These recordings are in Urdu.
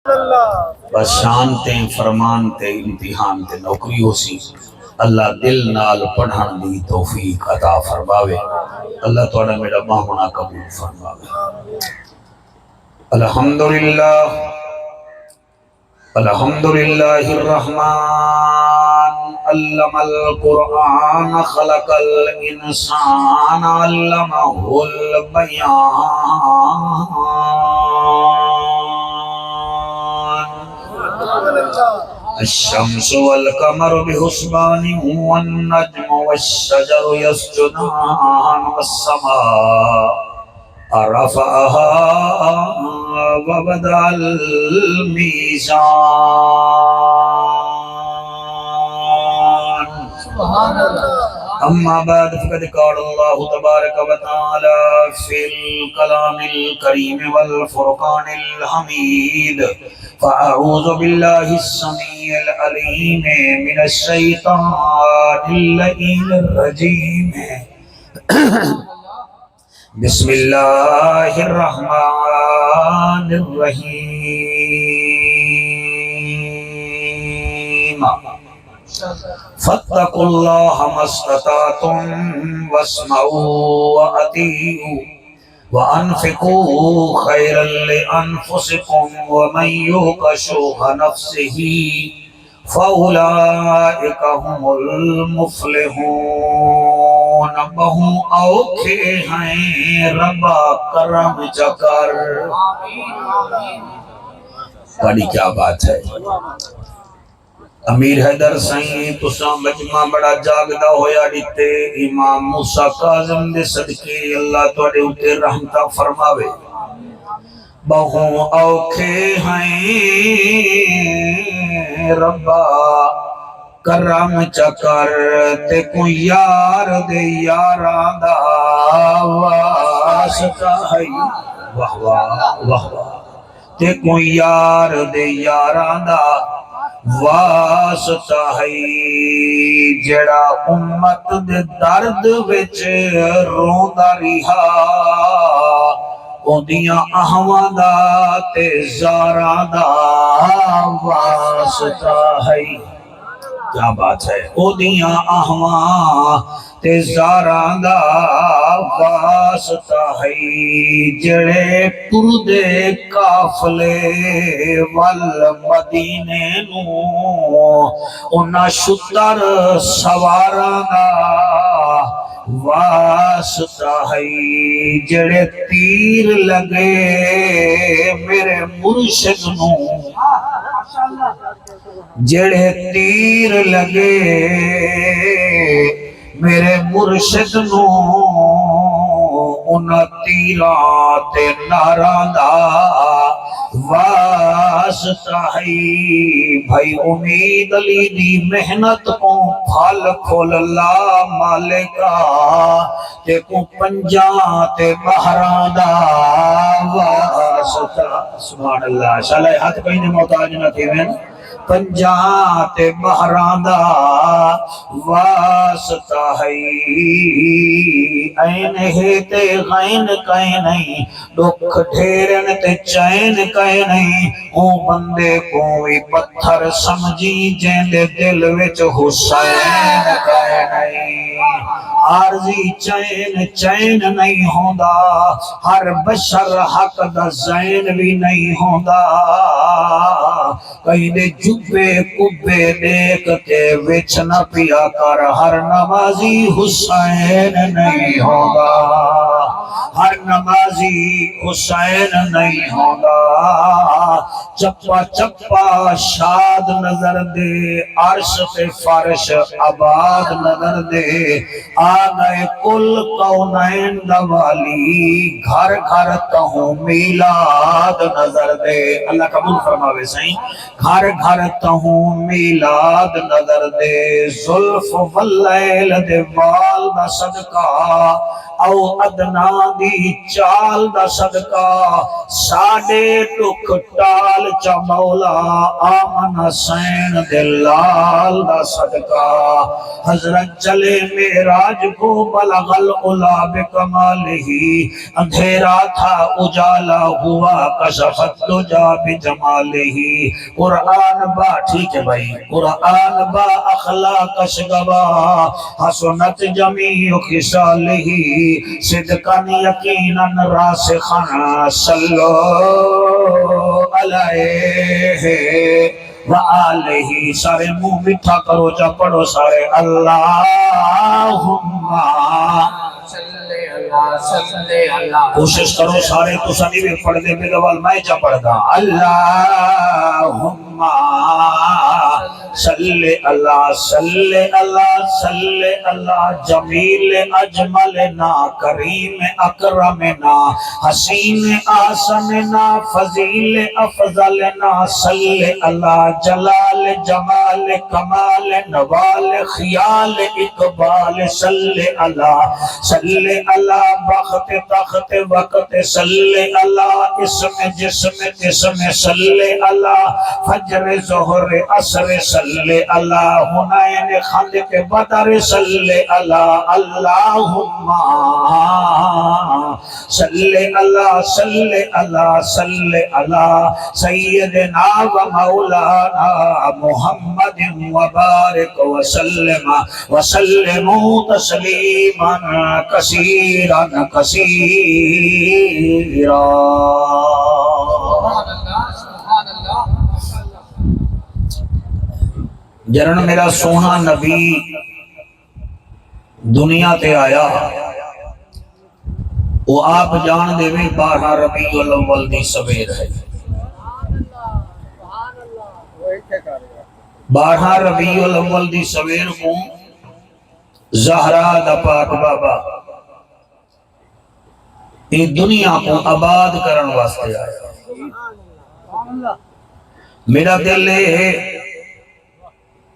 بس شانتے فرمانتے امتحان تے نوکری ہو سی اللہ دل نال پڑھن دی توفیق عطا فرماوے اللہ توڑا میرا مہمنا قبول فرماوے الحمدللہ الحمدللہ الرحمن علم القرآن خلق الانسان علمہ البیان الشمس والقمر بحسبان والنجم والشجر يسجدان والسماء رفعها ووضع الميزان أما بعد فقد قال الله تبارك وتعالى في الكلام الكريم والفرقان الحميد فأعوذ بالله السميع العليم من الشيطان اللعين الرجيم بسم اللہ الرحمن الرحیم فاتقوا اللہ ما استطعتم واسمعوا وأطیعوا وأنفقوا خيرا لأنفسكم ومن يوق شح نفسه فأولئك هم المفلحون بہوں اوکھے ہیں ربا کرم چکر بڑی کیا بات ہے امیر حیدر سائیں تساں مجمع بڑا جاگدہ ہویا دیتے امام موسیٰ کاظم دے صدقے اللہ توڑے اتے رحمتہ فرماوے بہوں اوکھے ہیں ربا کرم چکر تے کوئی یار دے یاران دا واسطہ ہے واہ واہ واہ تے کوئی یار دے یاران دا واسطہ ہے جڑا امت دے درد وچ روندا رہا اودیاں احواں دا تے زاراں دا واسطہ ہے کیا بات ہے اودیاں احواں تے زاراں دا واسطہ ہے جڑے ٹردے قافلے ول مدینے نوں انہاں شتر سواراں دا واسطہ ہے جڑے تیر لگے میرے مرشد نوں جڑے تیر لگے میرے مرشد نوں انہاں تیراں تے ناراں دا واسطہ ہے بھائی امید علی دی محنت کو پھل کھول لا مالکا تے کو پنجاں تے بہراں دا واسطہ سبحان اللہ شالہ ہاتھ کہیں نے محتاج نہ تھی میں پنجاں تے بہراں دا واسطہ ہے این ہے تے غین کہیں نہیں دکھ ڈھیرن تے چین کہیں نہیں او بندے کوئی پتھر سمجھی جین دے دل وچ حسین کہیں نہیں عارضی چین چین نہیں ہوندا ہر بشر حق دا زین بھی نہیں ہوندا کہیں دے جبے کبے دیکھ کے وچ نہ پیا کر ہر نمازی حسین نہیں ہوگا ہر نمازی حسین نہیں ہوگا چپا چپا شاد نظر دے عرش پہ فرش آباد نظر دے آگئے کل کونین دوالی گھر گھر تہوں میلاد نظر دے اللہ قبول فرماوے سائیں گھر گھر تہوں میلاد نظر دے زلف واللیل دے وال دا صدقہ او ادنا دی چال دا صدقہ ساڑے ٹک ٹال لال چا مولا آمن حسین دلال دا صدقہ حضرت چلے معراج کو بلغ العلا بکمالہ اندھیرا تھا اجالا ہوا کشفت دجا بجمالہ قرآن با ٹھیک ہے بھائی قرآن با اخلاق اشگوا حسنت جمیع خصالہ صدقاً یقیناً راسخاً صلو علیہ وآلہ سارے منہ میٹھا کرو جا پڑھو سارے اللہم کوشش کرو سارے تو سنی بھی پڑھ دے بے دوال میں جا پڑھ دا اللہم صلی اللہ صلی اللہ صلی اللہ جمیل اجملنا کریم اکرمنا حسین آسننا فضیل افضلنا صلی اللہ جلال جمال کمال نوال خیال اقبال صلی اللہ بخت تخت وقت صلی اللہ اسم جسم جسم صلی اللہ فجر ظہر عصر صلی اللہ حنین خندق بدر صلی اللہ اللہم صلی اللہ صلی اللہ صلی اللہ سیدنا و مولانا محمد وبارک وسلم تسلیما کثیرا کثیرا جرن میرا سونا نبی دنیا تے آیا وہ آپ جان دے بھی 12 ربیع الاول دی سویر ہے 12 ربیع الاول دی سویر کو زہرا دا پاک بابا یہ دنیا کو آباد کرن واسطے آیا میرا دل ہے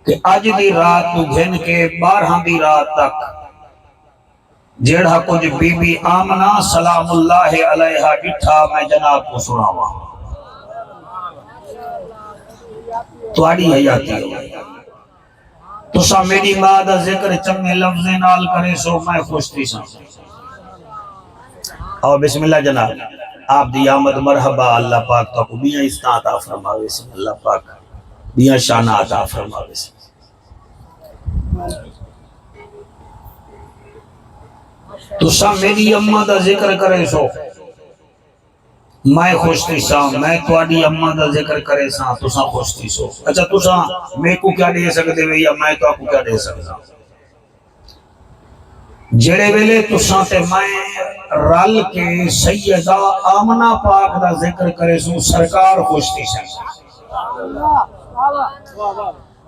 کہ آج دی رات تو گھن کے 12 دی رات تک جیڑا کچھ بی بی آمنہ سلام اللہ علیہا ڈٹھا میں جناب کو سناوا تو آڑی حیاتی ہو تو سا میری ماں دا ذکر چنگے لفظ نال کرے سو میں خوش تھی سا اور بسم اللہ جناب آپ دی آمد مرحبا اللہ پاک تو کو بیاں استعاں عطا فرماوے سے اللہ پاک بیاں شانہ عطا فرماوے سے تو سا میری اماں دا ذکر کرے سو میں خوش تھی سا میں تواڈی اماں دا ذکر کرے سا تو سا خوش تھی سو اچھا تو سا میں کو کیا دے سکتے ہوئے یا میں تو آپ کو کیا دے سکتا جڑے ویلے تو سا تے میں رل کے سیدہ آمنہ پاک دا ذکر کرے سو سرکار خوش تھی سا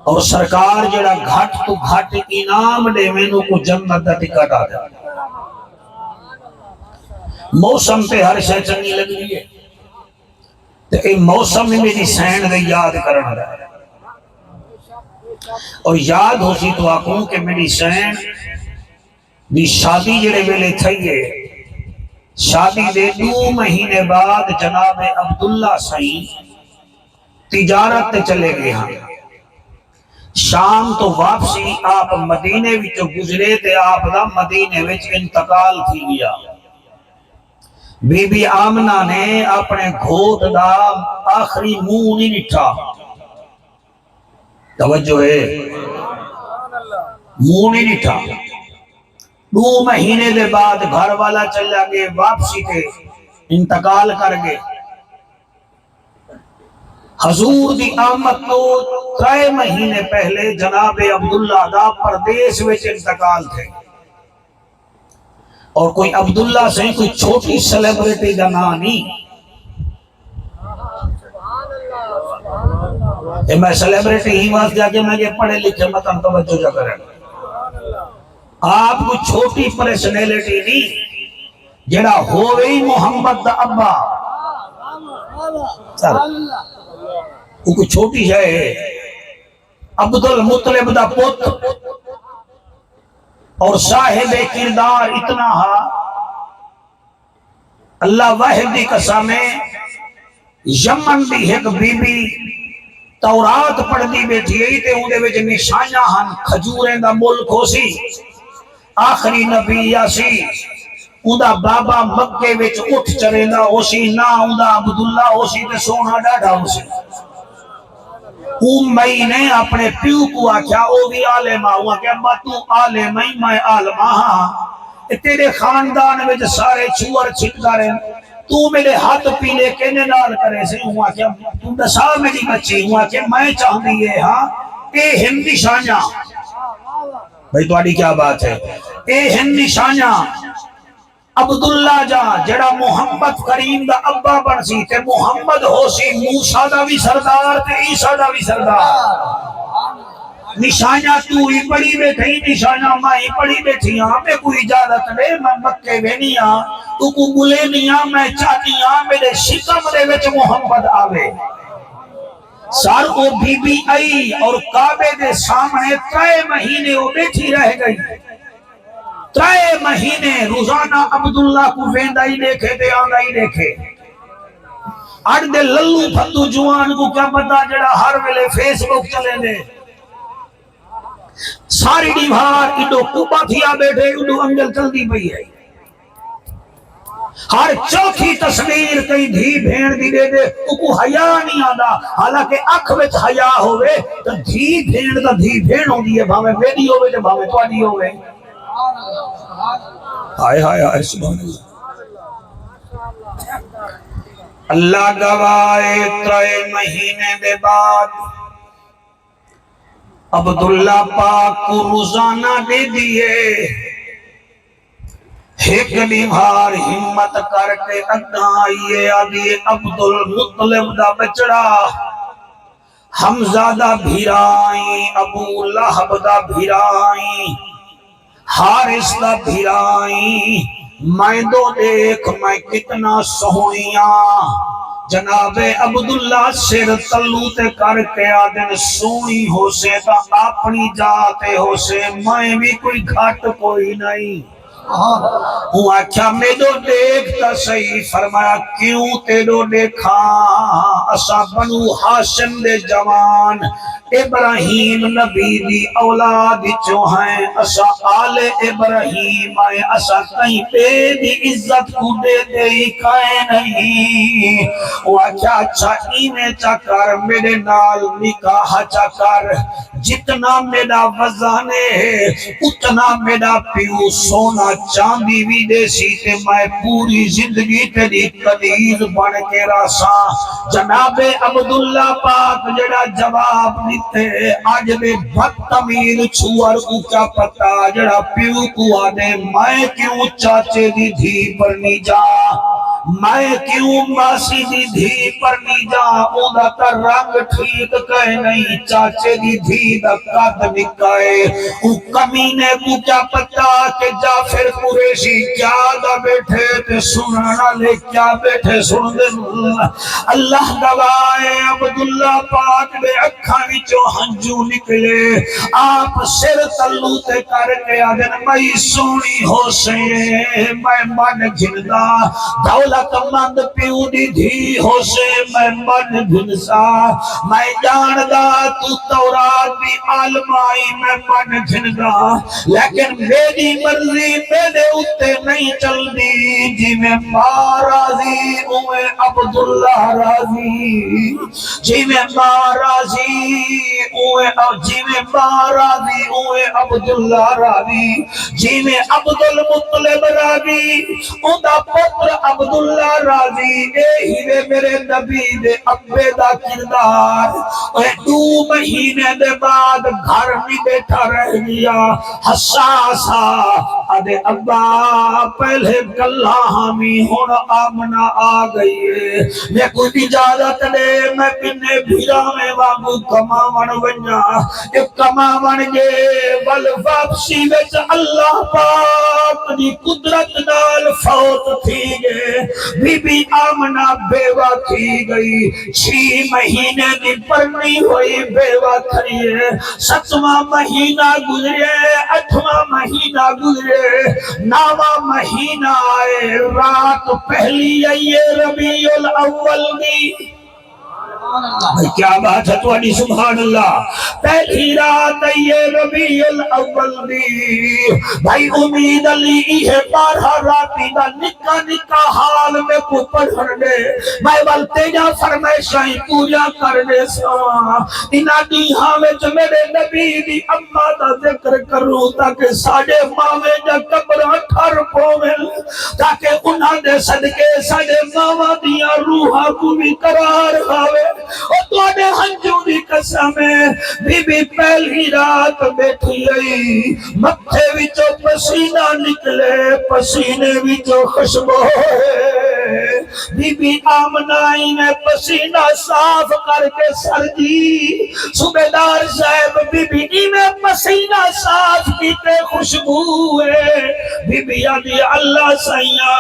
اور سرکار جڑا گھٹ تو گھٹ انعام دے مینو کو جنت دا ٹکٹ آ جائے موسم پہ ہر شے چنگی لگ رہی ہے تو اے موسم میں میری سین دے یاد کرنا رہا اور یاد ہو سی تو آکوں کہ میری سین دی شادی جڑے ویلے تھئیے شادی دے 2 مہینے بعد جناب عبداللہ سائیں تجارت تے چلے گئے ہاں شام تو واپسی آپ مدینے وچ گزرے تے آپ دا مدینے وچ انتقال تھی گیا بی بی آمنہ نے اپنے گھوٹ دا آخری منہ نہیں نٹھا توجہ ہے منہ نہیں نٹھا 2 مہینے دے بعد گھر والا چلا گئے واپسی تے انتقال کر گئے حضور دی آمد تو 3 مہینے پہلے جناب عبداللہ دا پردیس وچ انتقال تھے اور کوئی عبداللہ سے کوئی چھوٹی سیلیبریٹی کا نام نہیں میں سیلیبریٹی ہی واسطے جا کے میں یہ پڑھے لکھے متن توجہ جا کریں آپ کو چھوٹی پرسنیلٹی نہیں جڑا ہوئی محمد دا ابا وہ کوئی چھوٹی ہے عبد المطلب دا پوت اور صاحب کردار اتنا ہا اللہ واحد دی قسم ہے یمن دی ایک بی بی تورات پڑھدی بیٹھی ہے تے اندے وچ نشانیاں ہن کھجوریں دا ملک ہو سی آخری نبی یاسی اوندا بابا مکے وچ اٹھ چریندا ہو سی نا اوندا عبداللہ ہو سی تے سونا ڈاڈا ہو سی امی نے اپنے پیو کو آکھیا او بھی عالم ہوا کہ ابا تو عالم ہی میں عالم ہاں تیرے خاندان وچ سارے چور چھٹکا رہے تو میرے ہاتھ پیلے کہنے نال کرے سے ہوا کہ تو دسا میری بچی ہوا کہ میں چاہتی ہے ہاں اے ہن نشانیاں بھئی تواڈی کیا بات ہے اے ہن نشانیاں عبداللہ جا جڑا محمد کریم دا ابا بن سی تے محمد ہو سی موسیٰ دا بھی سردار تے عیسیٰ دا بھی سردار نشانیاں تو ہی پڑھی بیٹھی نشانیاں میں ہی پڑھی بیٹھی ہاں میں کوئی اجازت لے میں مکے وینی ہاں تو کو بلے نہیں ہاں میں چاہتی ہاں میرے شکم دے وچ محمد آوے سار او بی بی آئی اور کعبے دے سامنے 3 مہینے وہ بیٹھی رہ گئی 3 مہینے روزانہ عبداللہ کو ویندہ ہی دیکھے دے آنگا ہی دیکھے اڑ دے للو پھتو جوان کو کیا پتا جڑا ہر ویلے فیس بک چلے دے ساری دیوار اڈو کوبا تھیا بیٹھے اڈو انجل چل دی پئی ہے ہر چوتھی تصویر کئی دھی بھین دی دے دے کو حیا نہیں آندا حالانکہ اکھ وچ حیا ہوئے تو دھی بھین دا دھی بھین ہوں دی ہے بھامے بیدی ہوئے جو بھامے توادی ہوئے ہائے ہائے ہائے سبحان اللہ اللہ گوائے 3 مہینے دے بعد عبداللہ پاک کو روزانہ دے دیئے ایک دیوار ہمت کر کے اگاں آئیے آدھی عبدالمطلب دا بچڑا حمزہ دا بھیرائی ابو لہب دا بھیرائی حارث دا بھیرائی میں دو دیکھ میں کتنا سہونیاں جناب عبداللہ سر تلو تے کر کے آدن سونی ہو سے تا اپنی جاتے ہو سے میں بھی کوئی گھٹ کوئی نہیں ہوا کیا میں دو دیکھتا صحیح فرمایا کیوں تے دو دیکھا اسا بنو ہاشم دے جوان ابراہیم نبی دی اولاد چو ہیں اسا آل ابراہیم آئے اسا کہیں پہ دی عزت کو دے دے کائے نہیں ہوا کیا اچھا ایمیں چکر میرے نال نکاح چکر جتنا میرا وزانے ہے اتنا میرا پیو سونا چاندی بھی دے سی تے میں پوری زندگی تیری قدیر بن کے راسا جناب عبداللہ پاک جڑا جواب دیتے آج میں بدتمیز چھوار کو کیا پتا جڑا پیو کو آدے میں کیوں چاچے دی دھی پر نہیں جا میں کیوں ماسی دی دھی پر نہیں جا اودا تا رنگ ٹھیک کہے نہیں چاچے دی دھی دا قد نکائے او کمینے کو کیا پتا کہ جعفر قریشی کیا دا بیٹھے تے سنانا لے کیا بیٹھے سن دے اللہ گوائے عبداللہ پاک دے اکھانی چو ہنجو نکلے آپ سر تلو تے کر کے آدن میں سونی ہو سے میں من گھندا دولت مند پیو دی دھی ہو سے میں من گھنسا میں جاندہ تو تورات بھی عالمائی میں من گھندا لیکن میری مرضی میرے اتے نہیں چل دی جی میں ماں راضی اوے عبداللہ راضی جی میں ماں راضی اوے جی میں ماں راضی اوے عبداللہ راضی جی میں عبدالمطلب راضی اندہ پتر عبداللہ راضی اے ہی دے میرے نبی دے ابے دا کردار اے 2 مہینے دے بعد گھر میں بیٹھا رہ گیا حساسا ادھے ابا پہلے گلہ ہمیں ہونا آمنہ آ گئی ہے میں کوئی اجازت دے میں پنے بھیرا میں واگو کم کماون ونجا کماون گے ول واپسی وچ اللہ پاک دی قدرت نال فوت تھی گئے بی بی آمنہ بیوہ تھی گئی 6 مہینے دی پرنی ہوئی بیوہ تھی ہے 7واں مہینہ گزرے 8واں مہینہ گزرے 9واں مہینہ آئے رات پہلی آئیے ربیع الاول دی بھائی کیا بات ہے تو سبحان اللہ پہلی رات آئیے ربیع الاول دی بھائی امید علی ہے 12 راتی دا نکا نکا حال میں کو پڑھن دے میں والتے جا فرمائشائیں پورا کر دے سوا انہا دی ہاوچ میرے نبی دی اممہ دا ذکر کروں تاکہ ساڑے ماوے جا قبرہ ٹھر پومل تاکہ انہا دے صدقے ساڑے ماوہ دیا روحہ کو بھی قرار آوے اور تو نے ہنجو دی قسم بی بی پہلی رات بیٹھی آئی مکھے وچو پسینہ نکلے پسینے وچو خوشبو ہے بی بی آمنائی نے پسینہ صاف کر کے سر دی صوبیدار صاحب بی بی میں پسینہ صاف کیتے خوشبو ہے بی بی آدھی اللہ سیاں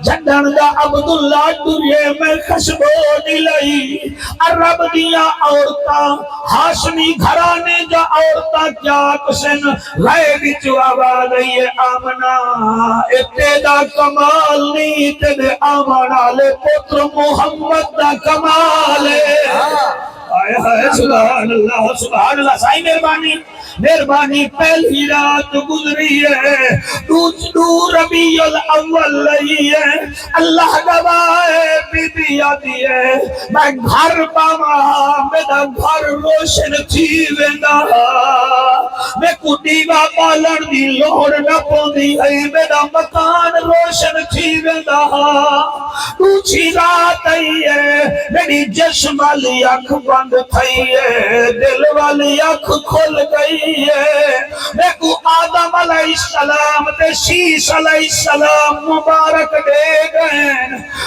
جھنڈن دا عبداللہ دریے میں خوشبو دلائی عرب دیا عورتاں ہاشمی گھرانے جا عورتاں کیا کسن غیب جو آواز ہے آمنہ ابتدا کمال نہیں تیرے آمنہ لے پتر محمد دا کمال ہے سبحان اللہ سائی مہربانی پہلی رات گزری ہے دو ربیع الاول لئی ہے اللہ گواہ بی بی آدھی ہے میں گھر پاما میرا گھر روشن تھی ویندا میں کو دیوا پالن دی لوڑ نہ پوندی ہے میرا مکان روشن تھی ویندا دوسری رات آئی ہے میری جسم والی اکھ بند تھی ہے دل والی اکھ کھل گئی ہے میں کو آدم علیہ السلام تے شیش علیہ السلام مبارک دے گئے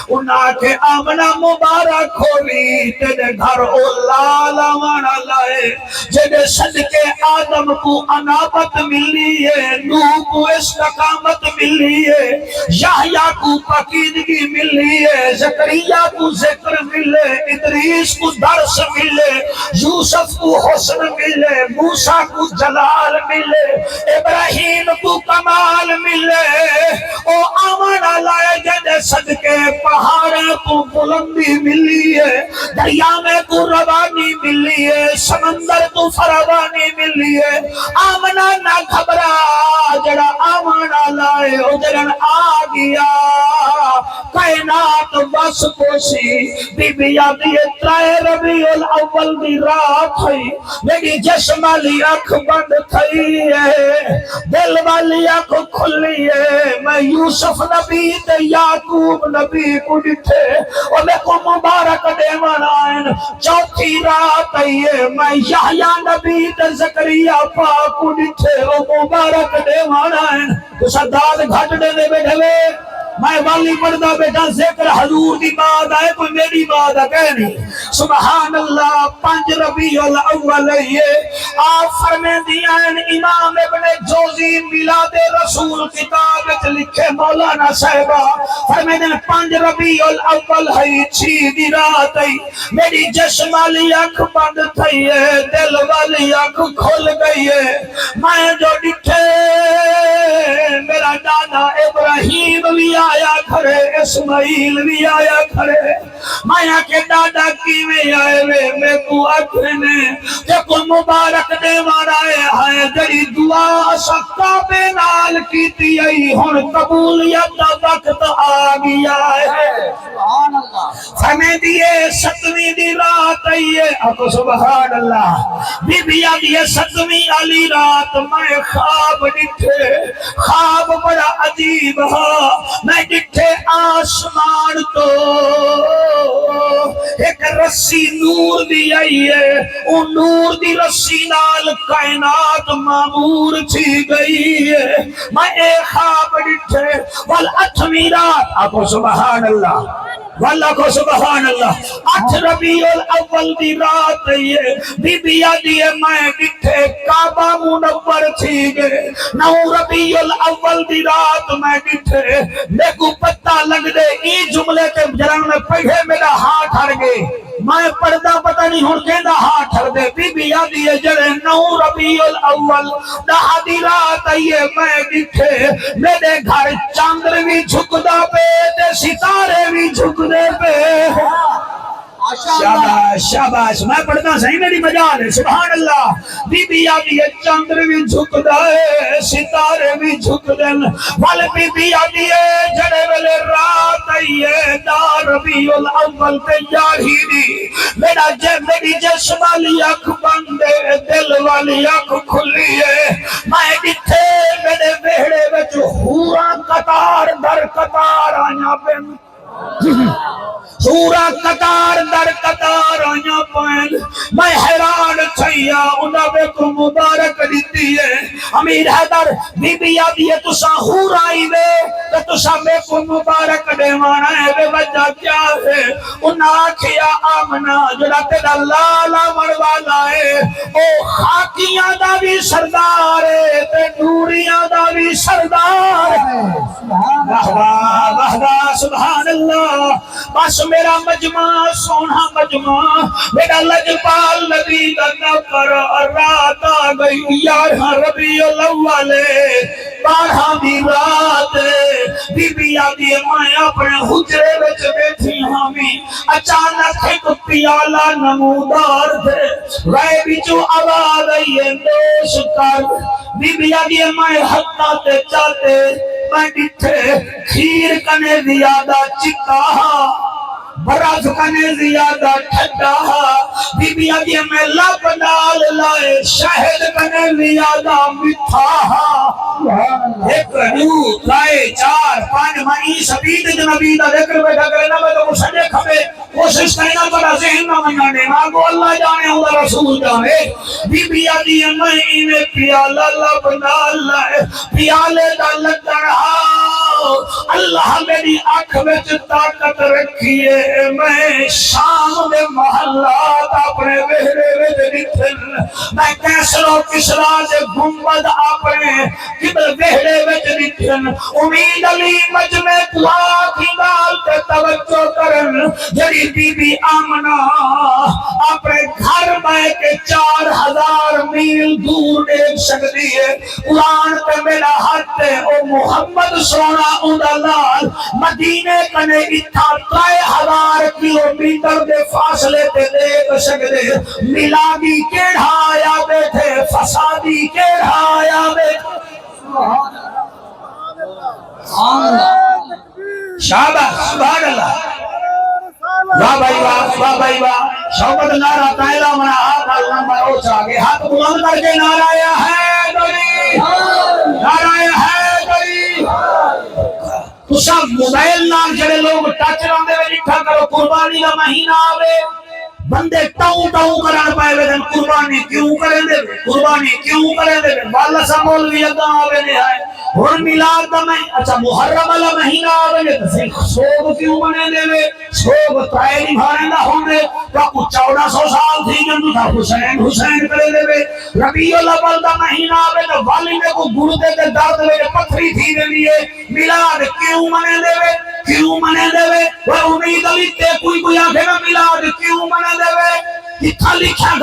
انہاں کے آمنہ مبارک ہوئی تیرے گھر اولاد آمنہ لائے جنہیں صدقے آدم کو انابت ملی ہے نوح کو استقامت ملی ہے یحییٰ کو پاکیزگی ملی ہے زکریا کو ذکر ملے ادریس کو درس ملے یوسف کو حسن ملے موسیٰ کو جلال ملے ابراہیم کو کمال ملے او آمنہ لائے جنہیں صدقے پہاڑ کو بلندی ملی ہے دریا میں کو روانی ملی ہے سمندر کو فراوانی ملی ہے آمنہ نہ گھبرا جڑا آمنہ لائے او جڑن آ گیا کائنات بس پوشی بی بی آدھی ترائے ربیع الاول دی رات ہے میری جسم والی اکھ بند تھی ہے دل والی اکھ کھلی ہے میں یوسف نبی تے یعقوب نبی کو ڈٹھے اور میں کو مبارک دے منائن چوتھی رات آئی ہے میں یحییٰ نبی تے زکریا پاک کو ڈٹھے اور مبارک دے منائن تو صداد گھٹ دے دے بیٹھے میں والی پردہ بیٹا ذکر حضور دی بات آئے کوئی میری بات ہے کہنی سبحان اللہ 5 ربیع الاول ہے آپ فرمین دیان امام ابن جوزی میلاد رسول کتاب لکھے مولانا صاحبہ فرمین 5 ربیع الاول ہے 6 دی رات ہے میری جسم والی اکھ بند تھی ہے دل والی اکھ کھل گئی ہے میں جو ڈٹھے میرا دادا ابراہیم بھی آیا کھڑے اسماعیل بھی آیا کھڑے مایا کے دادا کی میں آئے میں کو اکھنے کہ کوئی مبارک دے مارائے ہے جڑی دعا سکتا بے نال کیتی آئی ہن قبولیت وقت آ گیا ہے سبحان اللہ فرمے دیئے 7ویں دی رات آئی ہے اکو سبحان اللہ بی بی آدھی 7ویں علی رات میں خواب ڈٹھے خواب بڑا عجیب ہا میں ڈٹھے آسمان تو ایک رسی نور دی آئی ہے ان نور دی رسی نال کائنات معمور تھی گئی ہے میں ایک خواب ڈٹھے وال 8ویں رات آپ سبحان اللہ واللہ کو سبحان اللہ 8 ربیع الاول دی رات ہے بی بی آدھی ہے میں ڈٹھے کعبہ منور تھی گئے 9 ربیع الاول دی رات میں ڈٹھے میں کو پتہ لگ دے ای جملے کے جران میں پڑھے میرا ہاتھ ہر گئے میں پردہ پتہ نہیں ہون کہندہ ہاتھ ہر دے بی بی آدھی ہے جڑے 9 ربیع الاول دا دی رات ہے میں ڈٹھے میرے گھر چاندر بھی جھکدا پہ تے ستارے بھی جھکدے پہ شاباش شاباش میں پڑھنا صحیح میری مجال ہے سبحان اللہ بی بی آدھی ہے چاندر بھی جھکدا ہے ستارے بھی جھکدن وال بی بی آدھی ہے جڑے ویلے رات آئی ہے دا ربیع الاول تیاری دی میری جسم والی اکھ بند ہے دل والی اکھ کھلی ہے میں ڈٹھے میرے ویڑے وچ حوراں قطار در قطار آیا پن سورہ قطار در قطار آیا پین میں حیران تھیا انہاں بے کو مبارک دیتی ہے امیر حیدر بی بی آدھی ہے تسا حور آئی وے تو تسا بے کو مبارک دیوانا ہے بے وجہ کیا ہے انہاں کیا آمنا جڑا تیرا لالا مروالا ہے او خاکیاں دا بھی سردار ہے تے نوریاں دا بھی سردار ہے واہ سبحان اللہ بس میرا مجمع سونا مجمع میرا لجپال نبی دا نوکر رات آ گئی 11 ربیع الاول 12 دی رات بی بی آدھی میں اپنے حجرے وچ بیٹھی ہامی اچانک ایک پیالہ نمودار تھے رائے بچو آواز آئی ہے نوش کر بی بی آدھی میں حتہ تے چاہتے میں ڈٹھے کھیر کنے زیادہ چکا برف کنے زیادہ ٹھڈا بی بی آدھی میں لب ڈال لائے شہد کنے زیادہ مٹھا ایک نو لائے 4 5 مئی سبید جنبی دا ذکر بیٹھا کرے نا میں تو سجے کھبے کوشش کرنا بڑا ذہن نہ منانے مانگو اللہ جانے اللہ رسول جانے بی بی آدھی میں انہیں پیالہ لب ڈال لائے پیالے دا لگن اللہ میری آنکھ وچ طاقت رکھیے میں شام میں محلات اپنے وہرے وچ ڈٹھن میں کیسرو کسرا دے گنبد اپنے قبل وہرے وچ ڈٹھن امید علی مجمع دعا کی گال تے توجہ کرن جڑی بی بی آمنہ اپنے گھر میں کے 4000 میل دور دیکھ سکتی ہے قرآن تے میرا ہاتھ ہے او محمد سونا اندلال مدینے کنے اتھا 3000 کلومیٹر دے فاصلے تے دیکھ سکتے ملادی کیڑھا آیا بیٹھے فسادی کیڑھا آیا بیٹھے شاباش سبحان اللہ واہ بھائی واہ شوکت نعرہ پہلا منا ہاتھ نمبر اوچھ آگے ہاتھ بلند کر کے نعرہ ہے دری نعرہ ہے دری تو سب موبائل نام جڑے لوگ ٹچ راندے میں لکھا کرو قربانی کا مہینہ آوے بندے ٹاؤں کران پائے ویدن قربانی کیوں کریں دے قربانی کیوں کریں دے والا سا مولوی اگاں آوے نے آئے اور میلاد دا میں اچھا محرم والا مہینہ آوے نے تو پھر سوگ کیوں بنے دے وے سوگ تائے نہیں بھارے نہ ہوں دے تو آپ 1400 سال تھی جن تھا حسین کرے دے وے ربیع الاول دا مہینہ آوے تو والی میں کو گردے دے درد وے پتھری تھی دے لیے میلاد کیوں بنے دے وے کیوں منے دے وے وہ امید علی تے کوئی آنکھے نا میلاد کیوں منے دے وے کتھا لکھا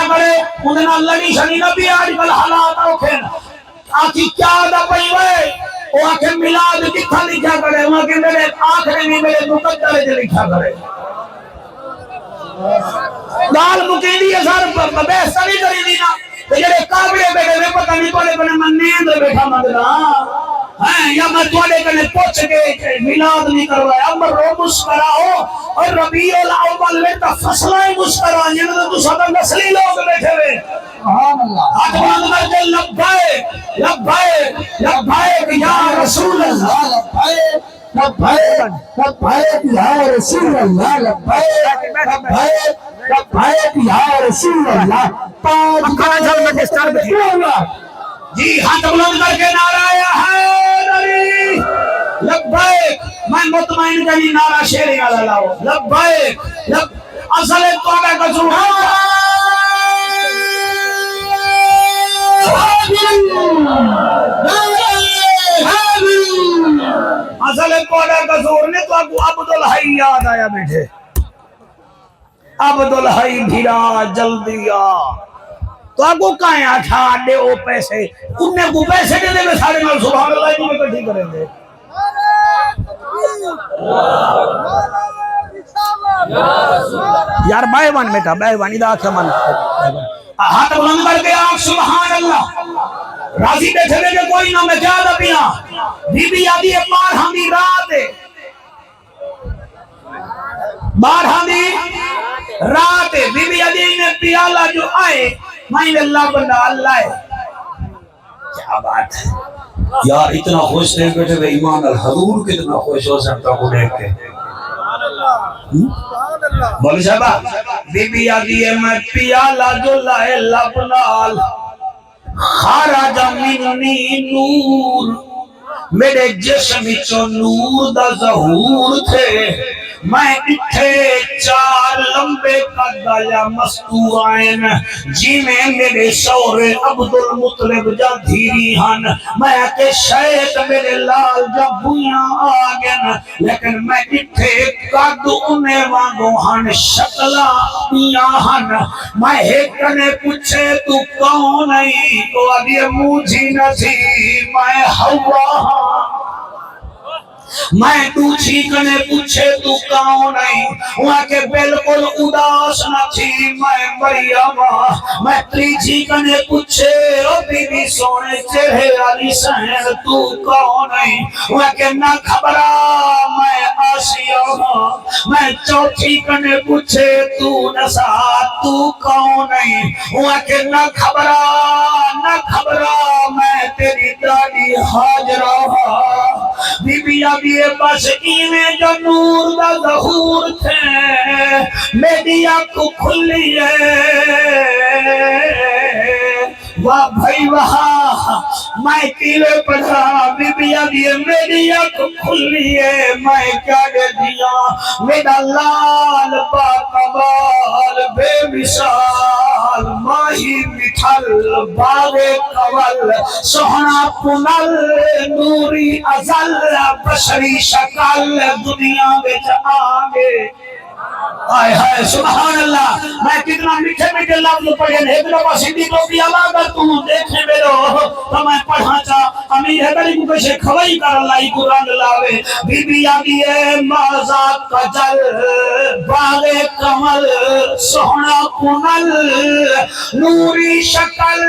کھڑے انہیں لڑی شنی نبی آج کل حالات اوکھے آنکھی کیا دا پئی وے وہ آنکھے میلاد کتھا لکھا کھڑے وہ آنکھے میرے آنکھے نہیں میرے مقدر جے لکھا کھڑے دال مکیندی ہے سار بہستہ نہیں کری دینا تو جڑے کابڑے بیٹھے وے پتہ نہیں پڑے بنے من نیند بیٹھا مدنا یا میں توڑے کنے پوچھ کے میلاد نہیں کروایا امر رو مسکراؤ اور ربیع الاول میں تا فصلائیں مسکرائیں جنہوں تو سب نسلی لوگ بیٹھے ہوئے ہاتھ بند کر کے لبائک یا رسول اللہ لبائک یا رسول اللہ لبائک یا رسول اللہ جی ہاتھ بلند کر کے نعرہ حیدری لبیک میں مطمئن کنی نارا شیری والا لاؤ لبیک اصل توڑا قصور اصل توڑا قصور نے تو آپ عبدالحی یاد آیا بیٹھے عبدالحی بھیرا جلدی آ تو آپ کو کہیں آٹھا دے او پیسے انہیں کو پیسے دے دے میں سارے نال سبحان اللہ جی میں کٹھی کریں دے یار بائے وان میں تھا بائے وان ادھا آکھا من ہاتھ بلند کر کے آنکھ سبحان اللہ راضی بیٹھے لے کے کوئی نہ میں کیا دا پیا بی بی آدھی ہے بار ہمیں رات ہے بار ہمیں رات ہے بی بی آدھی نے پیالہ جو آئے مائن اللہ بندہ اللہ ہے کیا بات ہے یار اتنا خوش دیکھ بیٹھے وہ ایمان الحضور کتنا خوش ہو سکتا کو دیکھ کے بولی صاحبہ بی بی آدھی ہے میں پیالہ جو لائے لبنال خارج منی نور میرے جسم چو نور دا ظہور تھے میں اٹھے چار لمبے قدایا مستورائن جی میں میرے شور عبدالمطلب جا دھیری ہن میں کہ شاید میرے لال جا بھویاں آگن لیکن میں اٹھے قد انہیں وانگو ہن شکلا بیاں ہن میں ایکنے پوچھے تو کون نہیں تو ابھی مجھی نہ تھی میں ہوا میں تو چھیکنے پوچھے تو کون نہیں وہاں کے بالکل اداس نہ تھی میں مریم میں تری چھیکنے پوچھے او بی بی سونے چہرے علی سہن تو کون نہیں وہاں کے نہ خبرہ میں آسیہ میں چوتھی کنے پوچھے تو نسا تو کون نہیں وہاں کے نہ خبرہ میں تیری دادی حاجرہ بی بی ابھی بس ایمیں جو نور دا ظہور تھے میری آنکھ کھلی ہے واہ بھائی وہاں میں تیرے پڑھا بی بی ابھی میری آنکھ کھلی ہے میں کیا دے دیا میرا لال باقبال بے مثال ماہی مٹھل باغ قول سہنا پنل نوری ازل بشری شکل دنیا بچ آگے آئے ہائے سبحان اللہ میں کتنا میٹھے میٹھے لفظ پڑھے ایک دفعہ سندھی تو بھی اگر تو دیکھے میرو تو میں پڑھا چاہ امیر ہے بلی کو کشے کھوائی کر اللہ ہی قرآن لاوے بی بی آگی ہے مازاد کجل باغ کمل سہنا کنل نوری شکل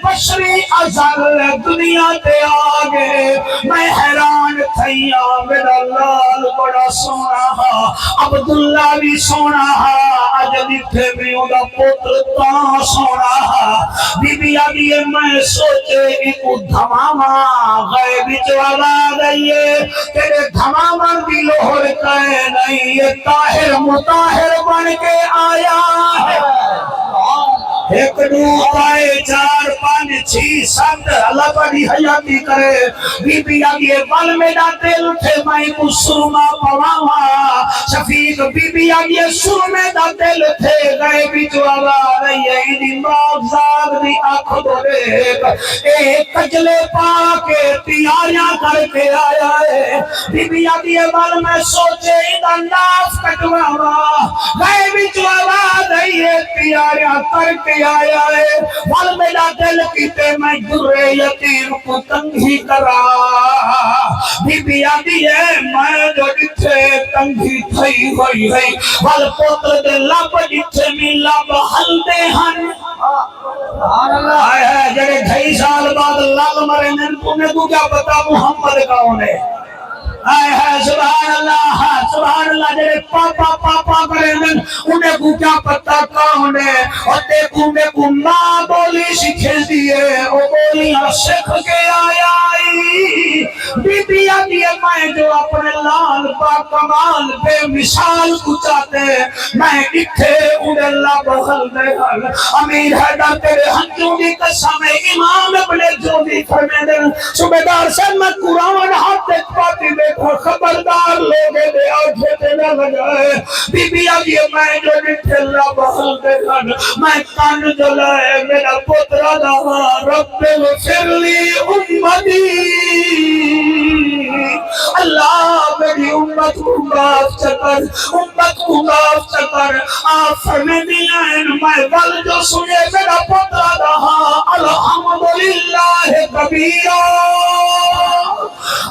بشری ازل دنیا تے آگے میں حیران تھیا میرا لال بڑا سونا عبداللہ بھی سونا اجلی تھے بھی ادا پتر تا سونا بی بی آگی ہے میں سوچے ایکو دھماما غیب چوالا دئیے تیرے دھماما بھی لوہر کہے نہیں یہ طاہر مطاہر بن کے آیا ہے ایک دو آئے چار پانچ چھ سات اللہ بڑی حیاتی کرے بی بی آگے بل میرا دل تھے میں کو سرما پواما شفیق بی بی آگے سرمے دا دل تھے گئے بھی جو آگا رہی ہے ایدی موزاد دی آنکھ دورے ایک کجلے پاکے تیاریاں کر کے آیا ہے بی بی آگے بل میں سوچے ایدہ ناف کٹواما گئے بھی جو آگا رہی ہے تیاریاں کر کے آیا ہے وال میرا دل کیتے میں گرے یتیم کو تنگی کرا بی بی آدھی ہے میں جو جتھے تنگی تھئی ہوئی ہے وال پوتر دے لب جتھے میں لب حل دے ہن آئے ہے جڑے 2.5 سال بعد لال مرے انہیں تو کیا پتا محمد کون ہے آئے ہے سبحان اللہ جڑے پاپا کرے انہیں کو کیا پتا کون ہے اور دیکھوں میں کو ماں بولی سکھے دیئے او بولیاں سکھ کے آیا بی بی آدھی میں جو اپنے لال با کمال بے مثال کو چاہتے میں اتھے اڑ اللہ بخل دے حل امیر حیدر تیرے ہنجوں دی قسم امام ابن جوزی فرمے دے صوبیدار سے میں قرآن ہاتھ ایک پاتی دیکھا خبردار لوگے دے آٹھے تے نہ لگائے بی بی آدھی میں جو اتھے اللہ بخل دے حل میں کان جلائے میرا پترہ دہا رب غفر لی امتی اللہ میری امت کو معاف چکر امت کو معاف چکر آپ فرمے دیا میں بل جو سنے میرا پترہ رہا الحمدللہ کبیرہ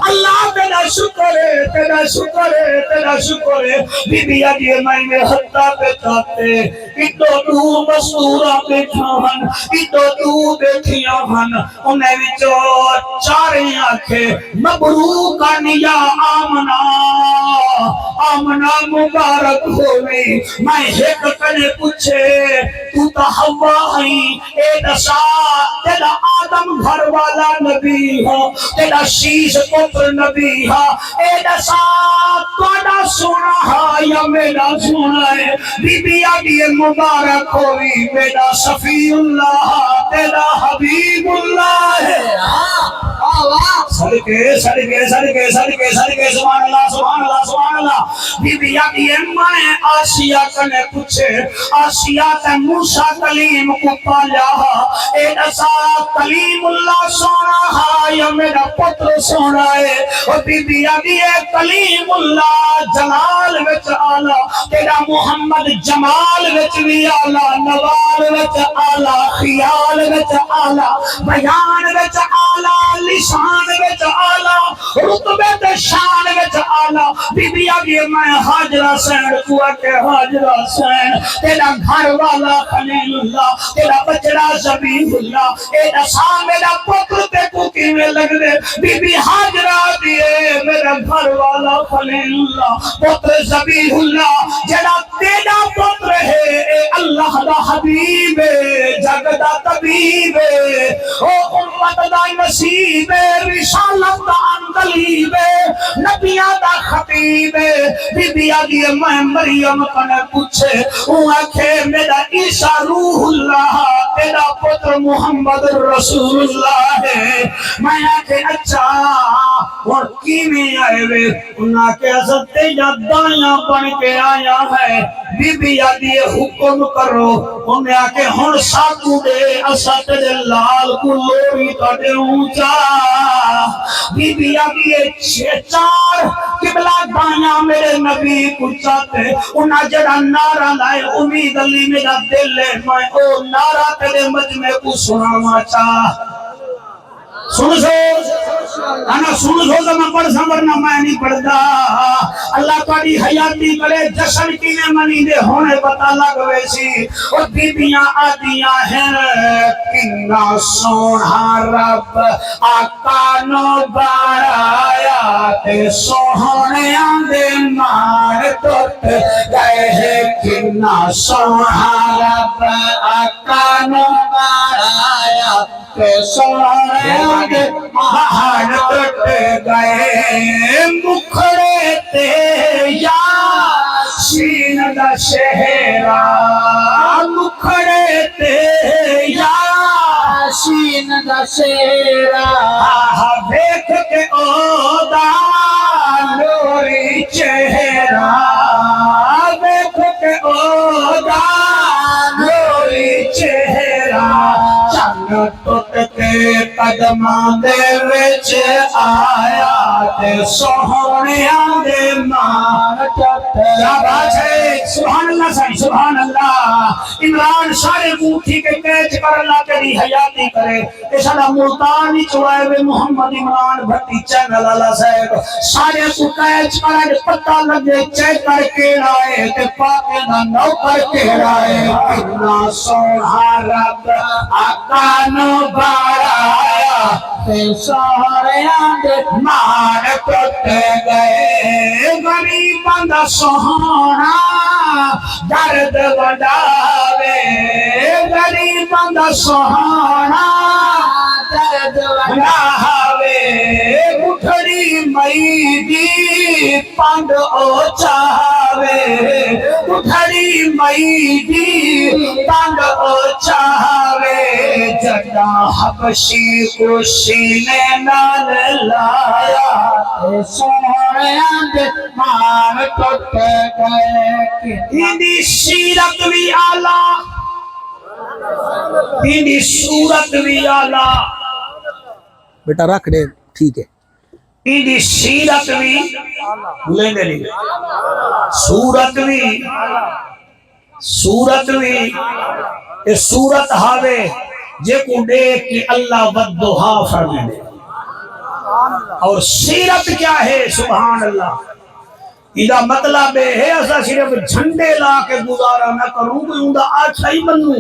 اللہ تیرا شکر ہے تیرا شکر ہے تیرا شکر ہے بی بی آدھی میں نے حتیٰ پہ چاہتے اتو دو مصورہ بیٹھا ہن اتو دو بیٹھیا ہن انہیں وچو چاریں آنکھیں مبروکن یا آمنا آمنا مبارک ہوئی میں ایک کنے پوچھے تو تا ہوا ہی اے دسا تیرا آدم گھر والا نبی ہو تیرا شیش پتر نبی ہا اے دسا توڑا سونا ہا یا میرا سونا ہے بی بی آدھی مبارک ہوئی میرا صفی اللہ تیرا حبیب اللہ ہے صدقے صدقے صدقے صدقے صدقے سبحان اللہ سبحان اللہ سبحان اللہ بی بی آدھی میں آسیہ کنے پوچھے آسیہ تے موسیٰ کلیم کو پالیا اے دسا کلیم اللہ سونا ہا یا میرا پتر سونا ہے اور بی بی آدھی کلیم اللہ جلال وچ آلہ تیرا محمد جمال وچ بھی آلہ نوال وچ آلہ خیال وچ آلہ بیان وچ آلہ لسان وچ آلہ رتبے تے شان وچ آلہ بی بی آدھی میں حاجرہ سین کوا کے حاجرہ سین تیرا گھر والا خلیل اللہ تیرا بچڑا زبیح اللہ اے دسا میرا پتر تے کو کیویں لگ دے بی بی حاجرہ دیے میرا گھر والا خلیل اللہ پتر زبیح اللہ جڑا تیرا پتر ہے اے اللہ دا حبیب جگ دا طبیب او امت دا نصیب رسالت دا اندلیب نبیہ دا خطیب بی بی آدھی میں مریم کنے پوچھے وہ آکھے میرا عیسیٰ روح اللہ تیرا پتر محمد رسول اللہ ہے میں آکھے اچھا اور کیویں آئے وے انہاں کے حضرت تیجا دائیاں بن کے آیا ہے بی بی آدھی حکم کرو انہیں آکے ہن ساتو دے اسا تیرے لال کو لوری تاڑے اونچا بی بی آدھی چار قبلہ دائیاں میرے نبی کو چاہتے انہاں جڑا نعرہ لائے امید علی میرا دل ہے میں او نعرہ تیرے مجمع کو سنا چاہ سن سو انا سن سو تو میں پڑھ سمرنا میں نہیں پڑھتا اللہ تاری حیاتی کرے جشن کی نے منی دے ہونے پتا لگ ویسی اور بیبیاں آدیاں ہیں کنا سونا رب آقا نو بڑھایا تے سونے آندے مار ٹوٹ گئے ہیں کنا سونا رب آقا نو بڑھایا تے سونے آندے مار ٹوٹ گئے مکھڑے تے یاسین دا شہرہ مکھڑے تے یاسین دا شہرہ دیکھ کے او دا نوری چہرہ دیکھ کے او دا نوری چہرہ چند ٹوٹ کے قدمان دے وچ آیا تے سوہنیاں دے مان ٹوٹ کیا بات ہے سبحان اللہ سائی سبحان اللہ عمران سارے موٹھی کے کیچ کر اللہ تیری حیاتی کرے اس اللہ ملتانی چوائے وے محمد عمران بھٹی چینل اللہ صاحب سارے کو کیچ کر پتہ لگے چیک کر کے رائے تے پاکے نہ نو کر کے رائے کنا سونا رب آقا نو بڑھایا تے سہریاں دے مار ٹوٹ گئے غریباں دا سوہنا درد وڈاوے غریباں دا سوہنا درد وڈاوے اٹھڑی مئی دی پنڈ او چاہوے اٹھڑی مئی دی پنڈ او چاہوے جڑا حبشی کو سینے نال لایا سوہنیاں دے مان ٹوٹ گئے ایندی سیرت بھی آلہ ایندی صورت بھی آلہ بیٹا رکھ دے ٹھیک ہے ایندی سیرت بھی لیں دے نہیں صورت بھی اے صورت ہاوے جے کو دیکھ کہ اللہ ودہا فرمے دے اور سیرت کیا ہے سبحان اللہ ایدہ مطلب ہے ایسا صرف جھنڈے لا کے گزارا نہ کروں کوئی اندہ آچھا ہی بنوں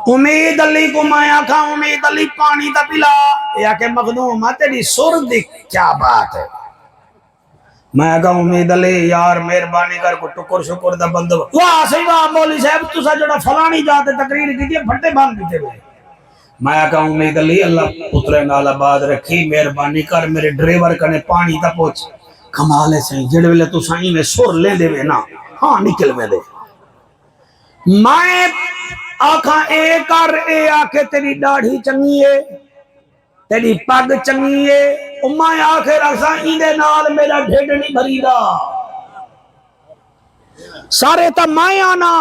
امید علی کو مایا کھا امید علی پانی تا پلا یا کہ مخدوم تیری سر دیکھ کیا بات ہے میں کہا امید علی یار مہربانی کر کو ٹکر شکر دا بندو واہ صحیح واہ مولی صاحب تسا جڑا فلانی جاتے تقریر کی دیا پھٹے باندھ دیتے ہوئے میں کہا امید علی اللہ پترے نال آباد رکھی مہربانی کر میرے ڈرائیور کنے پانی تا پوچھ کمالے سے جڑے ویلے تو سائیں میں سر لے دے وے نا ہاں نکل میں دے میں آکھاں اے کر اے آکھے تیری ڈاڑھی چنگی ہے تیری پگ چنگی ہے امائے آخر رکھسا ایندے نال میرا ڈھیڈ نہیں بھری دا سارے تا مائے آنا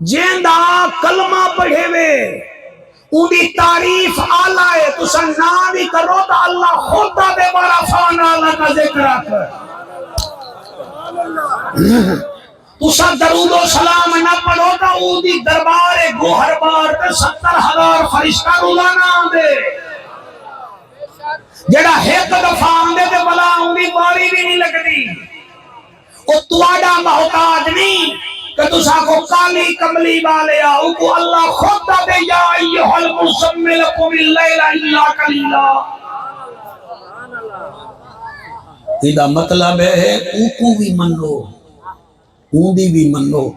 جیندہ کلمہ پڑھے وے اندی تعریف آلہ ہے تو سن نامی کرو تا اللہ خود دا دے بارا فان آلہ کا ذکر آکر تو سن درود و سلام نہ پڑھو تا اندی دربار گوہر بار تے 70,000 فرشتہ رولانا آندے جڑا ایک دفعہ آندے تے بلا اندی باری بھی نہیں لگتی او تواڈا محتاج نہیں کہ تسا کو کالی کملی والے آؤ کو اللہ خود دا دے یا ایہا المزمل قم اللیل الا قلیلا ایدہ مطلب ہے اوکو بھی منو اوندی بھی منو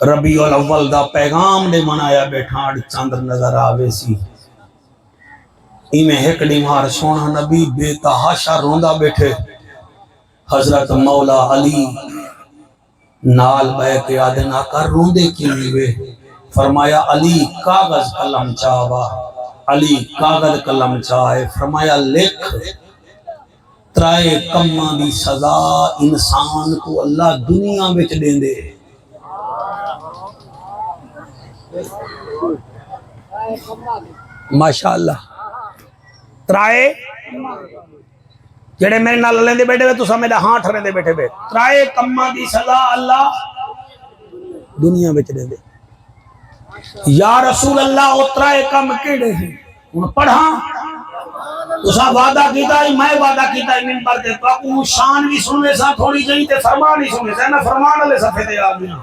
ربیع الاول دا پیغام دے منایا بیٹھا چاندر نظر آوے سی ایمیں ایک دیمار سونا نبی بے تحاشا روندہ بیٹھے حضرت مولا علی نال بے کے آدھنا کر روندے کی ہوئے فرمایا علی کاغذ قلم چاہوا علی کاغذ قلم چاہے فرمایا لکھ ترائے کمہ دی سزا انسان کو اللہ دنیا بچ دیں دے ماشاءاللہ ترائے جڑے میرے نال لیں دے بیٹھے ہوئے تو سا میرا ہاں ٹھرے دے بیٹھے ہوئے ترائے کمہ دی سزا اللہ دنیا بچ دیں دے یا رسول اللہ او ترائے کم کیڑے ہیں انہوں پڑھا تو سا وعدہ کیتا ہی میں وعدہ کیتا ہی من پر دے تو اکو شان بھی سننے سا تھوڑی جائیں تے فرمان ہی سننے سا نا فرمان علیہ صفحے دے آدمیاں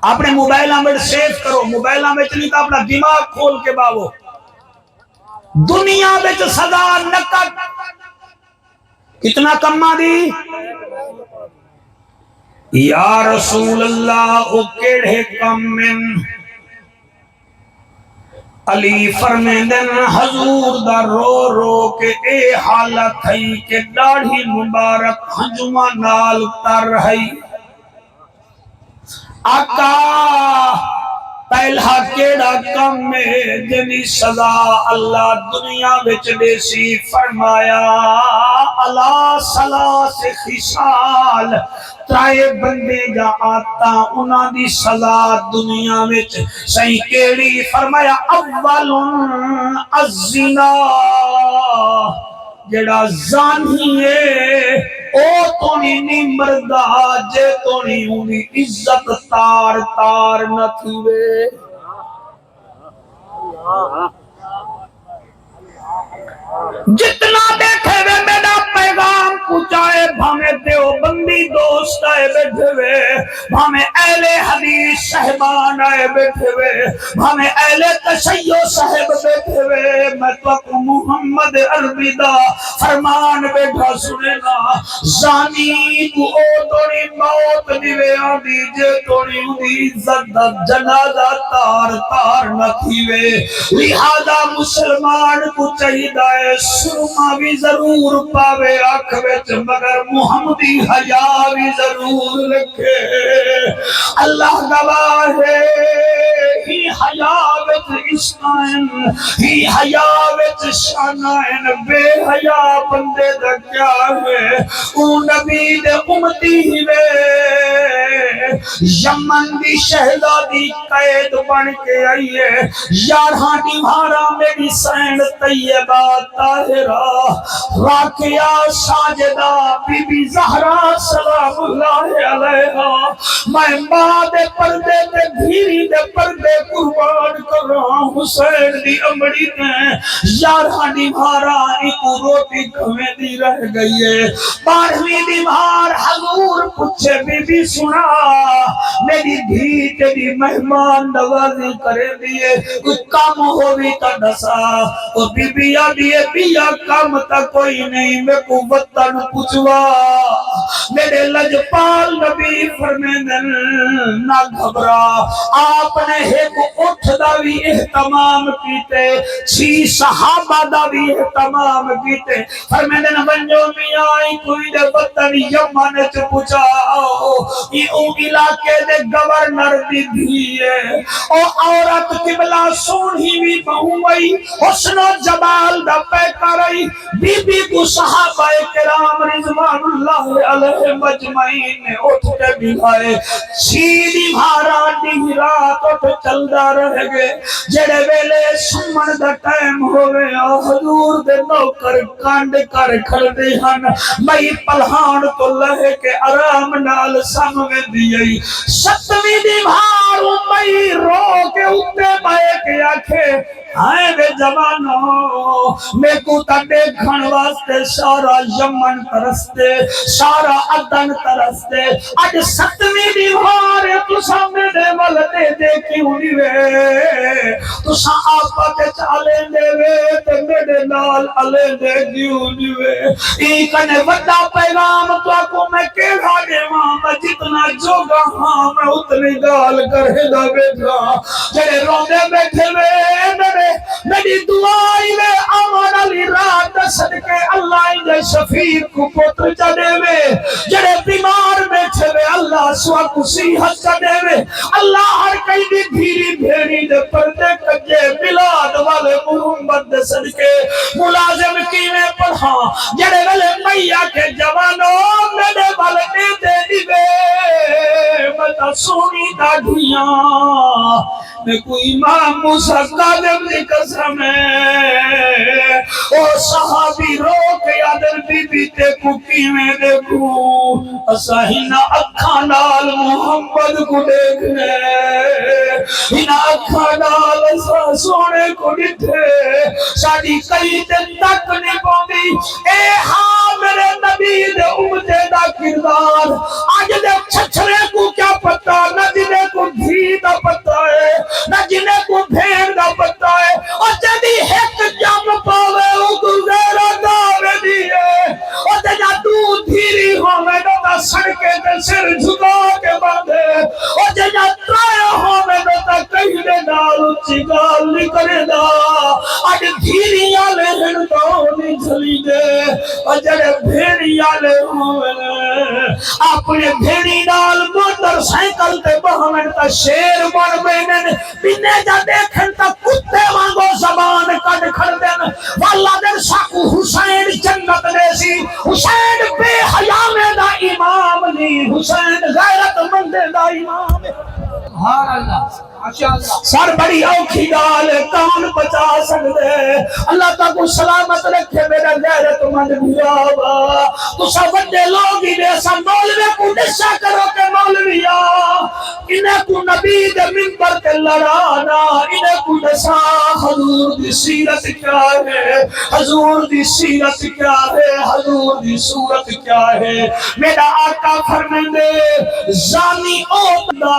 اپنے موبائلہ میں سیف کرو موبائلہ میں چلی تا اپنا دماغ کھول کے باو دنیا میں صدا نکت کتنا کمہ دی یا رسول اللہ او کیڑے کم من علی فرمیندن حضور دا رو رو کے اے حالت ہے کہ داڑھی مبارک ہنجمہ نال تر ہے آقا پہلا کیڑا کم میں جنی سزا اللہ دنیا بچ دیسی فرمایا اللہ سلاس خصال ترائے بندے جا آتا انہاں دی سزا دنیا بچ صحیح کیڑی فرمایا اول الزنا جڑا زانی ہے او تو نہیں مردہ جے تو نہیں ہونی عزت تار تار نہ تھیوے جتنا دیکھے وے میرا پیغام پہنچائے بھامے دیو بندی دوست آئے بیٹھے وے بھامے اہل حدیث صحبان آئے بیٹھے وے بھامے اہل تشیع صحب بیٹھے وے میں تو محمد عربی دا فرمان بیٹھا سنے نا زانی کو او توڑی موت دیوے آدھی جے توڑی اندھی عزت دا جنازہ تار تار نہ تھیوے لہذا مسلمان کو چاہیدہ ہے سرما بھی ضرور پاوے آنکھ وچ مگر محمدی حیا بھی ضرور رکھے اللہ گواہ ہے ہی حیا وچ عشقائن ہی حیا وچ شانائن بے حیا بندے دا کیا ہے او نبی دے امتی ہی وے یمن دی شہزادی قید بن کے آئیے یارہاں دیوارا میری سینڈ طیبہ طاہرہ راکیہ ساجدہ بی بی زہرا سلام اللہ علیہ میں ماں دے پردے تے دھیری دے پردے قربان کر رہا حسین دی امڑی نے یارہاں دیوارا ایکو روٹی کھویں دی رہ گئی ہے 12ویں دیوار حضور پوچھے بی بی سنا میری دھی تیری مہمان نوازی کرے دیئے کچھ کام ہوئی تا دسا وہ بی بی آدھیے بیا کام تا کوئی نہیں میں کو وطن پوچھوا میرے لجپال نبی فرمیدن نہ گھبرا آپ نے ایک اٹھ دا بھی احتمام کیتے 6 صحابہ دا بھی احتمام کیتے فرمیدن بنجو میاں کوئی دے وطن یمن چ پوچھا یہ او علاقے دے گورنر دی دھیے او عورت قبلہ سونی بھی بہوئی حسن و جمال دا پیکا رہی بی بی کو صحابہ کرام رضوان اللہ علیہ مجمعین نے اٹھ کے بلائے سیدھی بھارا دی رات اٹھ چل دا رہ گئے جڑے ویلے سمن دا ٹائم ہوئے حضور دے نوکر کانڈ کر کھڑ دے ہن مئی پلہان تو لہے کے آرام نال سامنے دیئی 7ویں دیوار مئی رو کے اتے بائے کے آنکھیں آئے بے جوانوں میں کو تا دیکھن واسطے سارا یمن ترستے سارا عدن ترستے آج 7ویں دیوار تو سامنے والدے دیکھی ہونی وے تو سا آپا کے چالے دے وے تے میرے نال علی دے گیونی وے ایک نے وڈا پیغام تو کو میں کہا دے میں جتنا جوگا ہاں میں اتنی گال کرے دا بیٹھا جڑے روندے بیٹھے وے میری دعائی میں آمان علی رات صدقے اللہ انجھے شفیق کو پتر چڑے میں جڑے بیمار بیٹھے میں اللہ سوا کو صحت چڑے میں اللہ ہر کئی دی بھیری بھیری دے پردے کجے بلاد والے محمد دے صدقے ملازم کی میں پڑھا جڑے والے میاں کے جوانوں میرے والے دے دیوے مطا سونی داڑھیاں میں کوئی امام موسیٰ قادم دی قسم ہے او صحابی رو کے یادر بی بی تے کوکی میں دیکھو اساہینا اکھا نال محمد کو دیکھنے ہینا اکھا نال اسا سونے کو ڈٹھے ساڑی کئی دن تک نہیں پوندی اے ہاں میرے نبی دے امتے دا کردار آج دے چھچھرے کو کیا پتا نہ جنہیں کو دھی دا پتا ہے نہ جنہیں کو بھین دا پتا ہے اور جدی ایک جام پاوے او گزیرہ داوے دیئے اور جا دودھ دھیری ہومے دوتا سڑکے تے سر جھگا کے باندھے اور جا ترائے ہومے دوتا کہنے نالو چگال نکرے دا آج دھیری آلے ہندو نہیں جھلی دے اور جڑے بھیڑی آلے ہوئے اپنے بھیڑی نال موٹر سائیکل تے بہمن تا شیر بڑھ بینن بینے جا دیکھن تا کتے وانگو زبان کڑ کھڑ دین واللہ دن ساکو حسین جنت دیسی حسین بے حیامے دا امام نہیں حسین غیرت مندے دا امام سبحان اللہ سر بڑی اوکھی گال کون بچا سکتے اللہ تا کو سلامت رکھے میرا غیرت مند بھیابا تو سب بڑے لوگ ہی ایسا مولوی کو نشا کرو کہ مولویا انہیں کو نبی دے منبر کے لڑانا انہیں کو نشا حضور دی سیرت کیا ہے حضور دی سیرت کیا ہے حضور دی صورت کیا ہے میرا آقا فرمیندے زانی اوپدا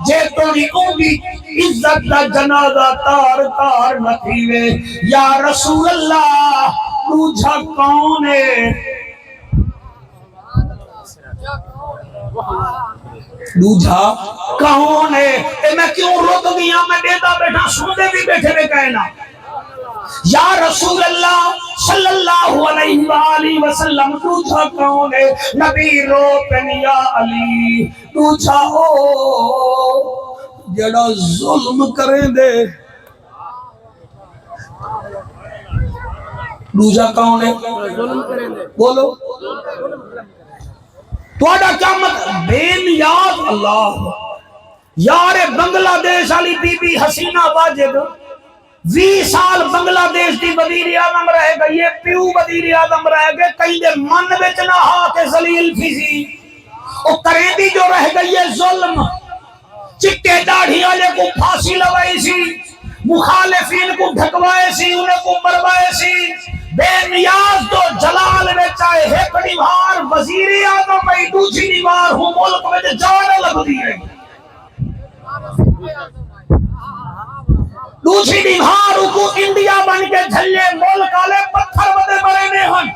جے توڑی اوگی عزت دا جنازہ تار تار نہ تھیوے یا رسول اللہ تجھا کون ہے دوجھا کون ہے؟ اے میں کیوں رک گیا؟ میں دیتا بیٹھا سوندے بھی بیٹھے میں کہنا یا رسول اللہ صلی اللہ علیہ وآلہ وسلم دوجھا کون ہے؟ نبی روکن یا علی دوجھا او جڑا ظلم کریں دے دوجھا کون ہے؟ بولو توڑا کیا مطلب بے نیاز اللہ یار بنگلہ دیش والی بی بی حسینہ واجد 20 سال بنگلہ دیش دی وزیر اعظم رہ گئی ہے پیو وزیر اعظم رہ گئے کہیں دے من وچ نہ ہا کے ذلیل فیسی او کریں دی جو رہ گئی ہے ظلم چٹے داڑھی والے کو پھانسی لگائی سی مخالفین کو ڈھکوائے سی انہیں کو مروائے سی بے نیاز تو جلال میں چاہے ایک دیوار وزیر اعظم میں دوسری دیوار ہوں ملک میں جانے لگ دی ہے دوسری دیوار کو انڈیا بن کے جھلے ملک والے پتھر بدے بڑے نے ہن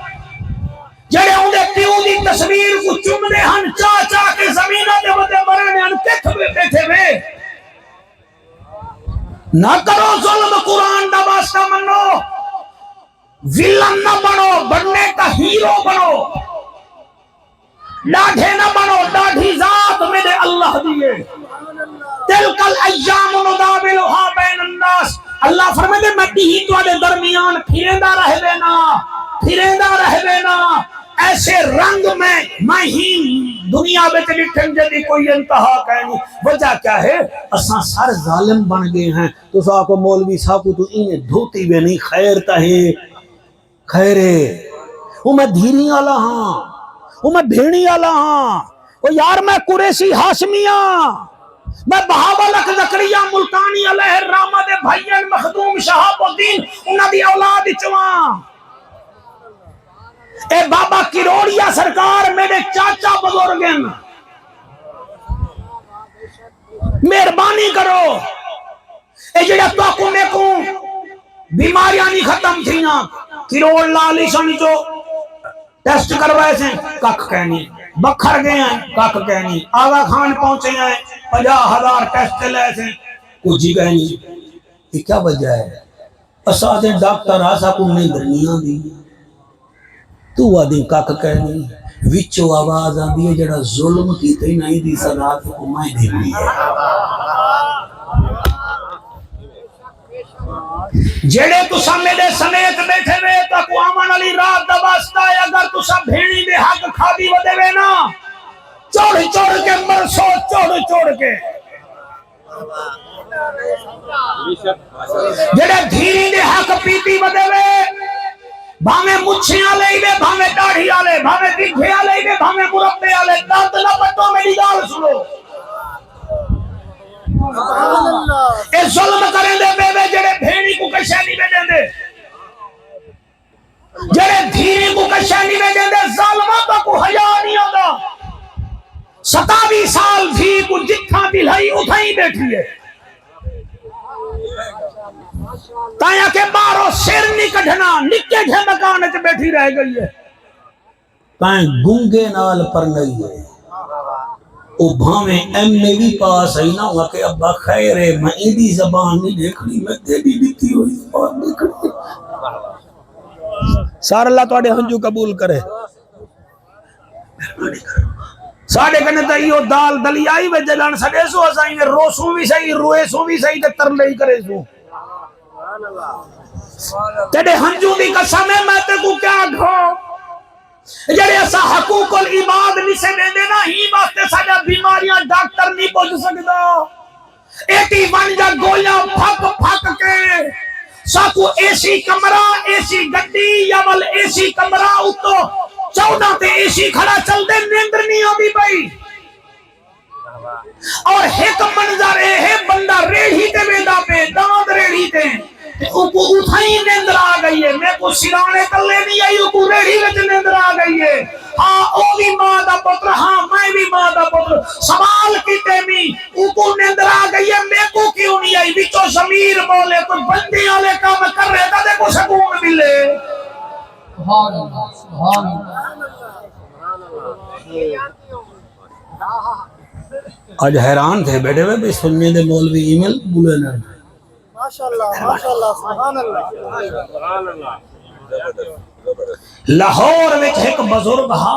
جڑے انہیں پیو دی تصویر کو چمنے ہن چاچا کے زمینہ دے بدے بڑے نے ہن کتھ میں بیٹھے ہوئے نہ کرو ظلم قرآن دا واسطہ منو ویلن نہ بنو بننے کا ہیرو بنو ڈاڑھے نہ بنو ڈاڑھی ذات میرے اللہ دیئے تلکل ایام نداولها بین الناس اللہ فرمائے میں بھی تو آدھے درمیان پھریندہ رہے نا ایسے رنگ میں ہی دنیا میں لکھن جدی کوئی انتہا کہنی وجہ کیا ہے اساں سر ظالم بن گئے ہیں تو سا کو مولوی صاحب کو تو انہیں دھوتی بھی نہیں خیر تاہے خیرے وہ میں دھیری آلہ ہاں وہ میں بھیڑی آلہ ہاں وہ یار میں قریشی ہاشمیاں میں بہاولک زکریہ ملتانی علیہ الرحمہ دے بھائین مخدوم شہاب الدین انہاں دی اولاد چواں اے بابا کروڑیا سرکار میرے چاچا بزرگن مہربانی کرو اے جڑا تو کو میں کو بیماریاں نہیں ختم تھیاں کروڑ لالی سن جو ٹیسٹ کروائے سے کک کہنی بکھر گئے ہیں کک کہنی آغا خان پہنچے ہیں 50,000 ٹیسٹ لے سے کچھ ہی کہنی یہ کیا وجہ ہے اسادے ڈاکٹر آسا کو نہیں درنیاں دی تو آدھی کک کہنی وچو آواز آدھی ہے جڑا ظلم کی تھی نہیں دی صدا کو میں دی لی جڑے تو میرے سمیت بیٹھے ہوئے تو اقوامن علی رات دا واسطہ ہے اگر تو سب بھیڑی دے حق کھادی ودے وے نا چوڑ چوڑ کے مرسو چوڑ کے جڑے دھیری دے حق پیتی ودے وے بھامے مچھیاں لے وے بھامے داڑھی آلے بھامے دیکھے آلے وے بھامے مربے آلے دانت لپٹو میری گال سنو اے ظلم کریں دے بے بے جڑے بھیڑی کو کشانی بے دیں دے جڑے دھیری کو کشانی بے دیں دے ظالمہ کو حیاء نہیں ہوگا 27 سال بھی کو جتھا دلہائی اتھائی بیٹھی ہے تایا کہ بارو سر نہیں کٹھنا نکے جھے مکانے سے بیٹھی رہ گئی ہے تائیں گنگے نال پر نہیں ہے او بھامیں ایم میں بھی پاس ہے نا وہاں کہ ابا خیر ہے میں ایدی زبان نہیں دیکھنی میں تیری دیتی ہوئی زبان دیکھنی سار اللہ تو آڑے ہنجو قبول کرے ساڑے کنے تا یہ دال دلی آئی وے جلان سڑے سو اسائیں روسوں بھی صحیح روئے سو بھی صحیح تے ترلے ہی کرے سو تیڑے ہنجو دی قسم ہے میں تے کو کیا گھو جڑے ایسا حقوق العباد نہیں سے دے دینا ہی واسطے ساڑا بیماریاں ڈاکٹر نہیں پہنچ سکتا 81 جا گولیاں پھک کے ساکو ایسی کمرہ ایسی گڈی یا ول ایسی کمرہ اتو 14 تے ایسی کھڑا چل دے نیندر نہیں ہوگی بھائی اور ایک منظر ہے بندہ ریڑھی تے ویندہ پہ داند ریڑھی تے اوکو اتھائی نیندر آ گئی ہے میں کو سرانے کلے نہیں آئی اوکو ریڑھی وچ نیندر آ گئی ہے ہاں او بھی ماں دا پتر ہاں میں بھی ماں دا پتر سوال کیتے میں اوکو نیندر آ گئی ہے میں کو کیوں نہیں آئی بچو ضمیر بولے کوئی بندی والے کام کر رہے تھا دے کو سکون ملے سبحان اللہ سبحان اللہ آج حیران تھے بیٹھے ہوئے بھی سننے دے مولوی ای میل بولے نا ماشاءاللہ سبحان اللہ لاہور وچ ایک بزرگ ہا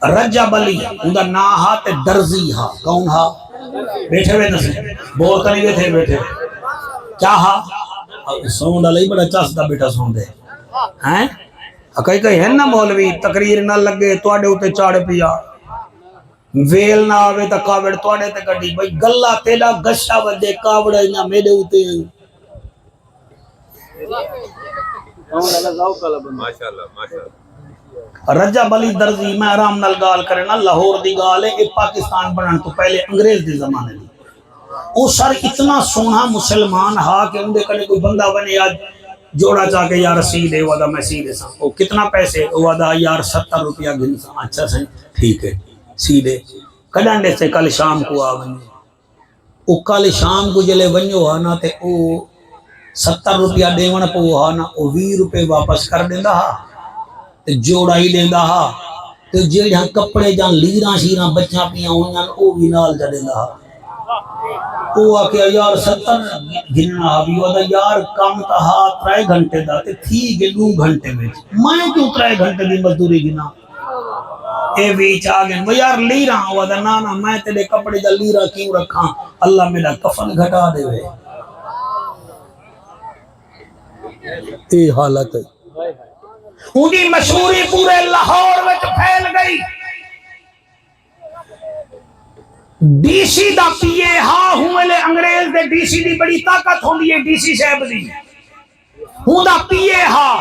رجب علی اوندا نا ہا تے درزی ہا کون ہا بیٹھے ہوئے دسے بول کر نہیں بیٹھے بیٹھے کیا ہا سونڈ علی بڑا چسدا بیٹا سون دے ہیں کئی کئی ہے نا مولوی تقریر نہ لگے تواڈے اوتے چاڑ پیا ویل نہ آوے تا کاوڑ تواڈے تے گڈی بھئی گلا تیلا گشا ودے کاوڑ نہ میرے اوتے رجب علی درزی میں آرام نال گال کرے نا لاہور دی گال ہے یہ پاکستان بنن تو پہلے انگریز دی زمانے دی او سر اتنا سونا مسلمان ہا کہ اندے کنے کوئی بندہ بنے آج جوڑا چاہ کے یار سی دے ودا میں سی دے سا او کتنا پیسے ودا یار 70 روپیہ گن سا اچھا سہی ٹھیک ہے سی دے کڈانڈے سے کل شام کو آ ونجے او کل شام کو جلے ونجو ہانا تے او 70 روپیہ دیون پو ہانا او 20 روپے واپس کر دیندا ہا تے جوڑا ہی دیندا ہا تے جیڑا کپڑے جان لیراں شیراں بچیاں پیاں ہویاں او بھی نال جا دیندا ہا او آ کے یار 70 گننا ہا بھی ودا یار کام تا ہا 3 گھنٹے دا تے تھی گے 2 گھنٹے وچ میں کیوں 3 گھنٹے دی مزدوری گنا اے ویچ آ گئے وہ یار لیراں ودا نا نا میں تیرے کپڑے دا لیرا کیوں رکھاں اللہ میرا کفن گھٹا دے وے اے حالت ہے اونی مشہوری پورے لاہور وچ پھیل گئی ڈی سی دا پی اے ہاں ہوئے انگریز دے ڈی سی دی بڑی طاقت ہوندی ہے ڈی سی صاحب دی ہوں دا پی اے ہاں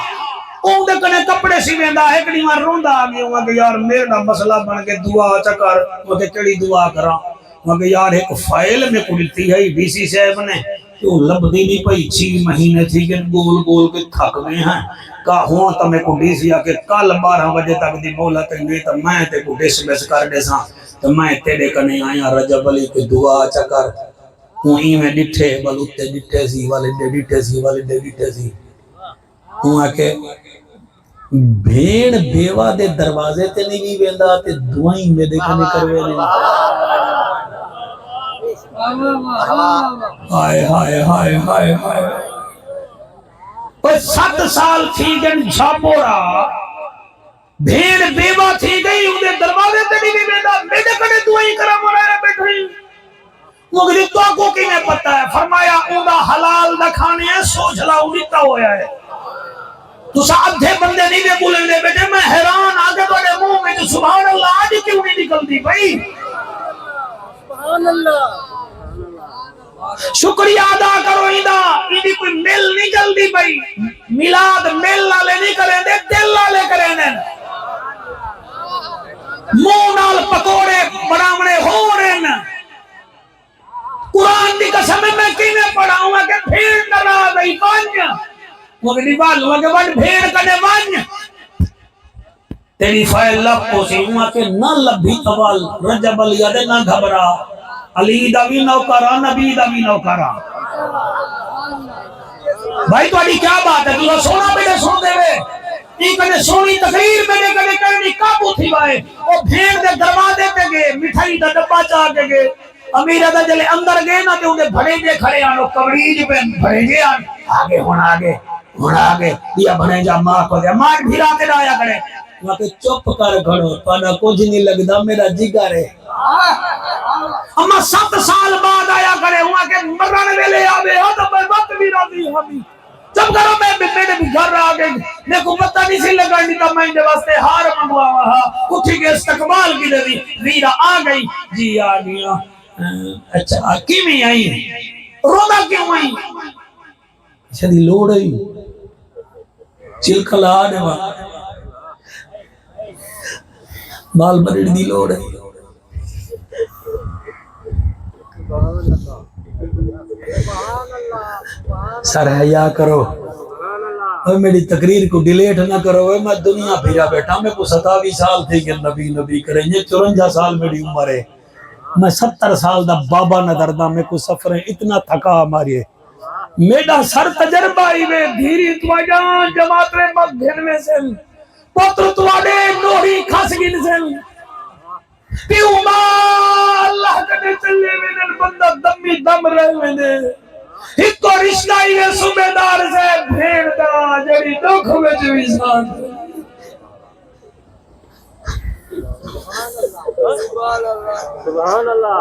اون دے کنے کپڑے سی ویندا ہے کڑی مار روندا آ گیا ہوں کہ یار میرا مسئلہ بن کے دعا چکر وہ تے کیڑی دعا کراں وہ کہ یار ایک فائل میں کو دتی ہے ڈی سی صاحب نے کیوں لبدی نہیں پئی 6 مہینے تھی کہ گول گول کے تھک گئے ہیں کا ہوں تو میں کو ڈی سی آ کے کل 12 بجے تک دی مہلت نہیں تو میں تے کو ڈسمس کر دے ساں تو میں تیرے کنے آیا رجب علی کی دعا چکر ہوں ہی میں ڈٹھے بلوتے ڈٹھے سی والے ڈٹھے سی والے ڈٹھے سی ہوں آ کے بھیڑ بیوہ دے دروازے تے نہیں بھی ویندا تے دعائیں میرے کنے کروے نہیں ہائے ہائے ہائے ہائے ہائے 7 سال تھی گن جھاپورا بھیڑ بیوہ تھی گئی انہیں دروازے تے نہیں بھی ویندا میرے کنے دعائیں کرا مرائے بیٹھے مگر تو کو کی میں پتہ ہے فرمایا اوندا حلال دا کھانے ہیں سوچ لا اونیتا ہویا ہے تو آدھے بندے نہیں دے بولیں دے بیٹے میں حیران آگے بڑے منہ میں جو سبحان اللہ آج کیوں نہیں نکلتی بھائی سبحان اللہ شکریہ ادا کرو ایدہ ایدی کوئی مل نہیں جلدی بھائی میلاد مل لالے نہیں کریں دے دل لالے کریں دے منہ نال پکوڑے بڑامنے ہو رہے ہیں قرآن دی قسم میں کینے پڑھا ہوں کہ پھر ڈرا گئی بانج وہ کہ دیوال ہوا کہ بڑھ بھیڑ کنے بانج تیری فائل لب کو سی ہوا کہ نہ لبھی توال رجب علی دے نہ گھبرا علی دا بھی نوکرا نبی دا بھی نوکرا بھائی تو علی کیا بات ہے تو سونا بیٹے سو دے وے یہ کنے سونی تقریر میں نے کنے کرنی کابو تھی بائے وہ بھیڑ دے دروازے پہ گئے مٹھائی دا ڈبا چاہ کے گئے امیرہ دا جلے اندر گئے نا کہ انہیں بھڑے جے کھڑے آنو کبریج پہ بھڑے جے آگے ہونا آگے دیا بھڑے جا ماں کو دیا ماں بھیرا کے ڈایا کرے وہاں کہ چپ کر گھڑو پانا کچھ نہیں لگدا میرا جگر ہے اما 7 سال بعد آیا کرے وہاں کہ مران ویلے آبے ہو تو میں وقت بھی راضی ہمی جب کرو میں میرے بھی گھر آگے میں کو پتہ نہیں سی لگا نہیں تھا میں اندے واسطے ہار منگوا وہاں اٹھی کے استقبال کی دی ویرہ آ گئی جی آ گیا اچھا کی میں آئی رونا کیوں آئی شدی لوڑ آئی چلکل آنے وہاں بال بریڑ دی لوڑ ہے سر حیا کرو اور میری تقریر کو ڈیلیٹ نہ کرو میں دنیا پھرا بیٹھا میں کو 27 سال تھی کہ نبی کریں یہ 54 سال میری عمر ہے میں 70 سال دا بابا نظر دا میں کو سفریں اتنا تھکا ہماری ہے میرا سر تجربہ ہی میں دھیری تواجان جماعت میں مگھن میں سے پتر تواڈے نوری کھس گن سے پیو ماں چلے ویندے بندہ دمی دم رہ ویندے ایک کو رشتہ ہی ہے صوبیدار سے بھیڑ دا جڑی دکھ وچ وی ساتھ سبحان اللہ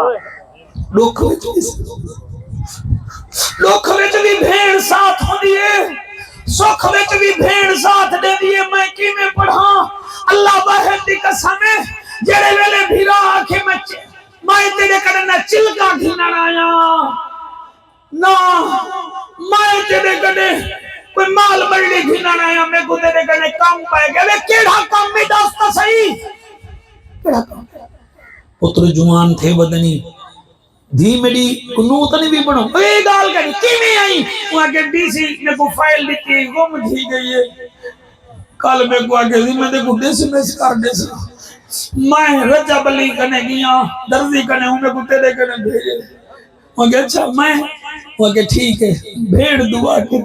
دکھ وچ بھی بھیڑ ساتھ ہوندی ہے سکھ وچ بھی بھیڑ ساتھ دے دیے میں کیویں پڑھاں اللہ واحد دی قسم ہے جڑے ویلے بھیرا آکھے میں تیرے کنے نہ چلکا گھنن آیا نہ میں تیرے کنے کوئی مال بڑی گھنن آیا میں کو تیرے کنے کام پائے گا وے کیڑا کام میں دستا صحیح کیڑا کام پتر جوان تھے بدنی دھی میری کنوتنی بھی بڑھو اے گال کری کیویں آئی وہاں کے ڈی سی نے کو فائل لکھی گم تھی گئی ہے کل میں کو آگے میں دے کو ڈیسمیس کر دے سا میں رجب علی کنے گیا درزی کنے ہوں میں کو تیرے کنے بھیجے وہاں کہ اچھا میں وہاں کہ ٹھیک ہے بھیڑ دعا کے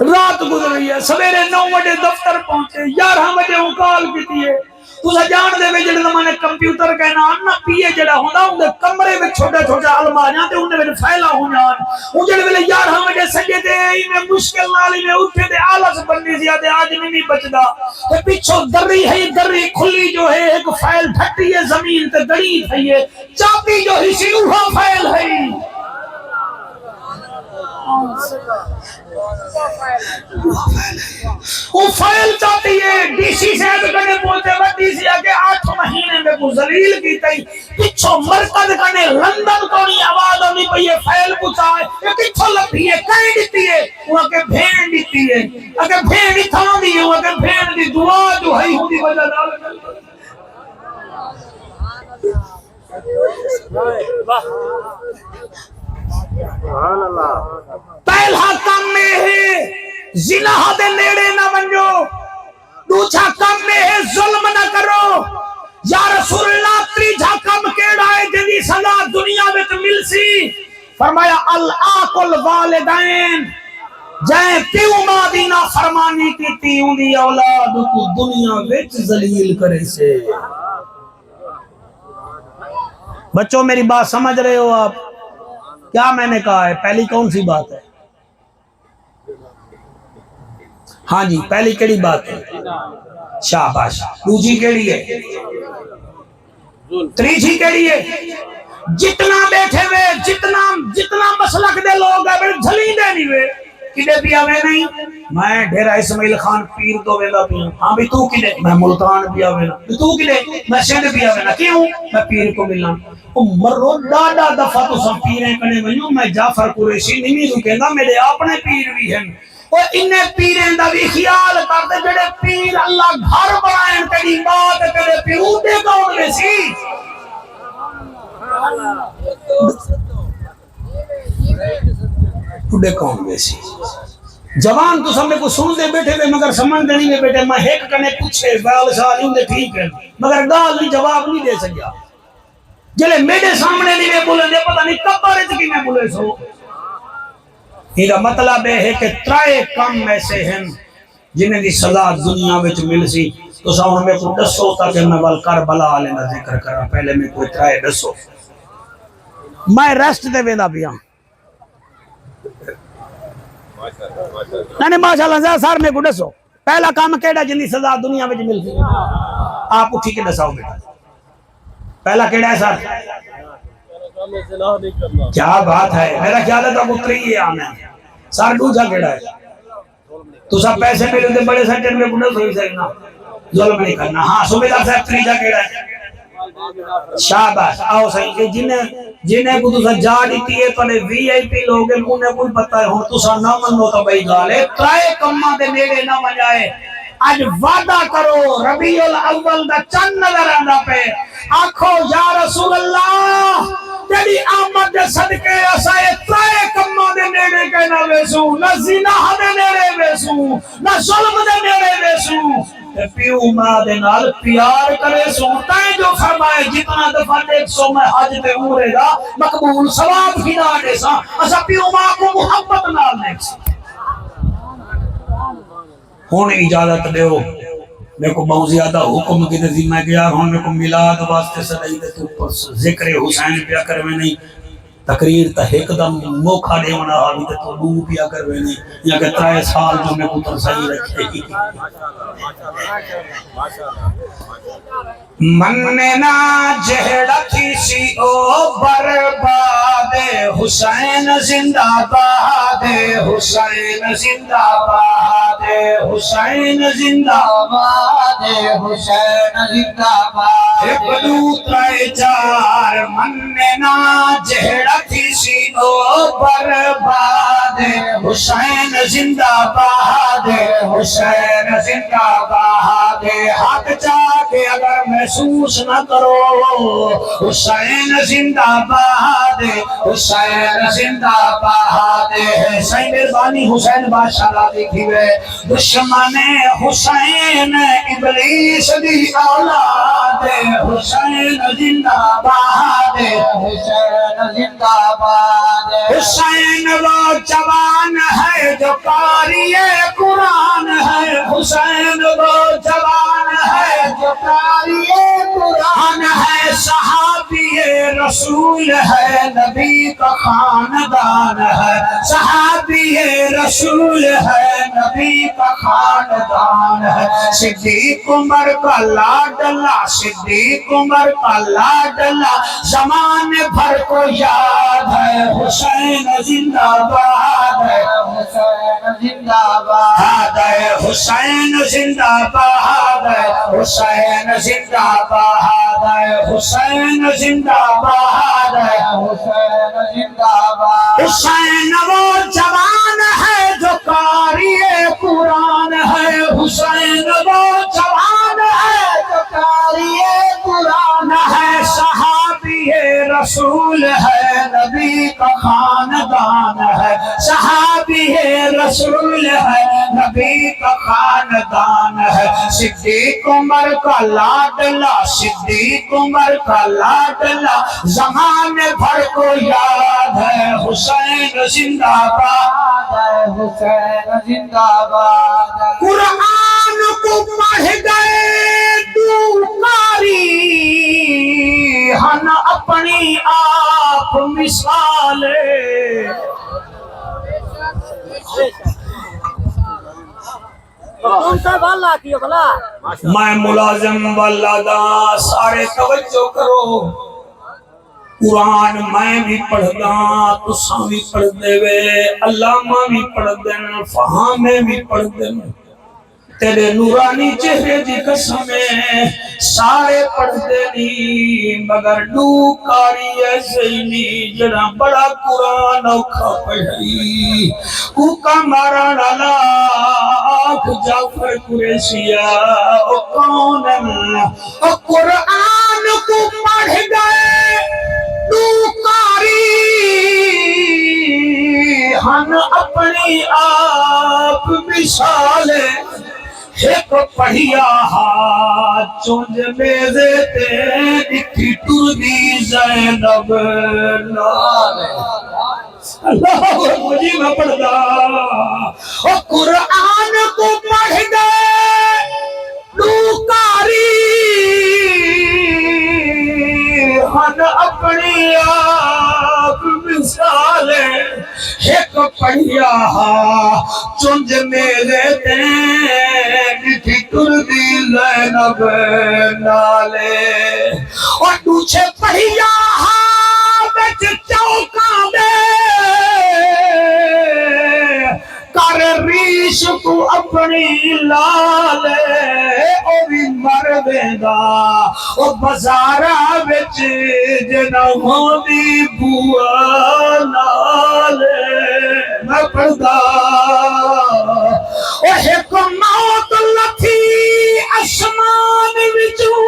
رات گزر رہی ہے سویرے 9 بجے دفتر پہنچے 11 بجے ہوں کال کی دیئے تُسا جان دے میں جڑے زمانے کمپیوٹر کہنا آنا پیے جڑا ہونا ان دے کمرے میں چھوٹے چھوٹے علماء تے انہیں میں فائلہ ہوں جان ان جڑے میں 11 بجے سجے دے میں مشکل نالی میں اٹھے دے آلس بنی زیادہ آج نہیں بچدا تے پیچھو دری ہے دری کھلی جو ہے ایک فائل ٹھٹی ہے زمین تے دڑی تھی ہے چاپی جو ہی سی اوہا فائل ہے وہ فائل چاہتی ہے ڈی سی صاحب کنے بولتے ہیں ڈی سی آگے 8 مہینے میں کو ذلیل کی تھی پچھو مرکز کنے لندن کو نہیں آواز ہونی پئی ہے فائل پوچھا ہے یہ پچھو لپی ہے کہیں دیتی ہے وہ آگے بھین دیتی ہے اگر بھین ہی تھا دی ہے وہ آگے بھین دی دعا جو ہے ہوں دی وجہ ڈال پہلا کام میں ہے زنا دے نیڑے نہ بنجو دوسرا کام میں ہے ظلم نہ کرو یا رسول اللہ تیجا کام کیڑا ہے جنی سزا دنیا میں مل سی فرمایا العاقل والدین جائیں پیو ماں دی نا فرمانی کی تی اندی اولاد کو دنیا وچ ذلیل کرے سے بچوں میری بات سمجھ رہے ہو آپ کیا میں نے کہا ہے پہلی کون سی بات ہے ہاں جی پہلی کیڑی بات ہے شاباش دوسری کیڑی ہے تیسری کیڑی ہے جتنا بیٹھے ہوئے جتنا مسلک دے لوگ ہیں بڑے جھلی دے نہیں ہوئے کدے پیا میں نہیں میں ڈھیرا اسماعیل خان پیر تو ویلا پیا ہاں بھی تو کدے میں ملتان پیا ویلا تو کدے میں سندھ پیا ویلا کیوں میں پیر کو ملنا مرو ڈاڈا دفعہ تو سب پیریں کنے ونیوں میں جعفر قریشی نہیں رکے گا میرے اپنے پیر بھی ہیں اور انہیں پیریں دا بھی خیال کرتے جڑے پیر اللہ گھر بنائیں کڑی بات کرے پیر اوٹے کون میں سی اوٹے کون میں سی جوان تو سمجھے کو سن دے بیٹھے ہوئے مگر سمجھ دے نہیں بیٹھے میں ایک کنے پوچھے بال سال ہوں دے ٹھیک ہے مگر گال نہیں جواب نہیں دے سکیا جلے میرے سامنے نہیں میں بولے دے پتہ نہیں کب بارے تکی میں بولے سو یہ مطلب ہے کہ 3 کم ایسے ہیں جنہیں دی سزا دنیا وچ مل سی تو ساؤں میں کو دسو تاکہ میں کربلا والے نہ ذکر کرا پہلے میں کوئی 3 دسو میں ریسٹ دے ویندا پیا نہیں ماشاءاللہ سر میں کو دسو پہلا کام کیڑا جن دی سزا دنیا وچ مل سی آپ اٹھی کے دساؤ بیٹا پہلا کیڑا ہے سر کیا بات ہے میرا خیال ہے تو اتری ہی آمین سر دوسرا کیڑا ہے تو سب پیسے ملے دے بڑے سینٹر میں بڑھے سوئی سکنا ظلم نہیں کرنا ہاں صوبیدار صاحب تیجا کیڑا ہے شاباش آؤ صحیح کہ جنہیں کو تسا جا دیتی ہے تو وی آئی پی لوگ ہیں انہیں کوئی پتہ ہے ہوں تسا نہ منو تو بھائی گالے 3 کماں دے میرے نہ منجائے آج وعدہ کرو ربیع الاول دا چند نظر آندا پہ آکھو یا رسول اللہ تیری آمد دے صدقے اسائے 3 کماں دے نیڑے کے نہ ویسوں نہ زنا دے نیڑے ویسوں نہ ظلم دے نیڑے ویسوں پیو ماں دے نال پیار کرے سوں تائیں جو فرمائے جتنا دفعہ 100 میں حج تے عمرے دا مقبول ثواب ہنا دے سا اسا پیو ماں کو محبت نال دے سا ہون اجازت دیو میرے کو بہت زیادہ حکم کی تھی میں کہ یار ہوں میرے کو میلاد واسطے سدائی تے تو ذکر حسین پیا کر میں نہیں تقریر تا ایک دم موقع دے ونا حالی تے تو دو پیا کر میں نہیں یا کہ 3 سال جو میں کو ترسائی رکھے مننا جہڑا تھی سی او برباد حسین زندہ باد حسین زندہ باد حسین زندہ باد حسین زندہ باد بلو ترائے چار مننا جہڑا تھی سی او برباد حسین زندہ باد حسین زندہ باد ہاتھ چاہے اگر محسوس نہ کرو حسین زندہ باد حسین زندہ باد حسین مہربانی حسین بادشاہ لا دیکھی وے دشمن حسین ابلیس دی اولاد حسین زندہ باد حسین زندہ باد حسین وہ جوان ہے جو قاری قرآن ہے حسین وہ جوان ہے جو قاری قرآن ہے صحابی رسول ہے نبی کا خاندان ہے صحابی رسول ہے نبی کا خاندان ہے صدیق عمر کا لاڈلا صدیق عمر کا لاڈلا زمانے بھر کو یاد ہے حسین زندہ باد ہے حسین زندہ باد ہے حسین زندہ باد ہے حسین زندہ باد ہے حسین زندہ باد ہے حسین زندہ باد حسین وہ جوان ہے جو قاری قرآن ہے حسین وہ جوان ہے جو قاری قرآن ہے صحابی رسول ہے نبی کا خاندان ہے صحابی رسول ہے نبی کا خاندان ہے صدیق عمر کا لاڈلا صدیق عمر کا لاڈلا زمانے بھر کو یاد ہے حسین زندہ باد ہے حسین زندہ باد قرآن کو پڑھ گئے دوکاری ہن اپنی آپ مثالے میں ملازم والا دا سارے توجہ کرو قرآن میں بھی پڑھ دا تساں بھی پڑھ دے وے علامہ بھی پڑھ دیں فہامے بھی پڑھ دیں تیرے نورانی چہرے دی قسمیں سارے پڑھ دینی مگر دو کاری ایسے ہی نہیں جڑا بڑا قرآن اوکھا پڑھائی کوکا مارا ڈالا آنکھ جعفر قریشیہ او کون او قرآن کو پڑھ گئے دو کاری ہن اپنی آپ مثالے ایک پڑھیا ہاتھ چونج میزے تے دکھی ٹر دی زینب نال اللہ مجھے میں پڑھ دا اور قرآن کو پڑھ گئے لوکاری ہن اپنی آپ مثالے ایک پڑھیا چونج میرے تے ٹر دی زینب نالے اور دوچھے پڑھیا بچ چوکاں دے کر ریش کو اپنی لالے او بھی مر دینا او بزارہ بچ جنہ ہوندی بوا نالے میں پڑھدا او ایک موت لتھی اسمان وچوں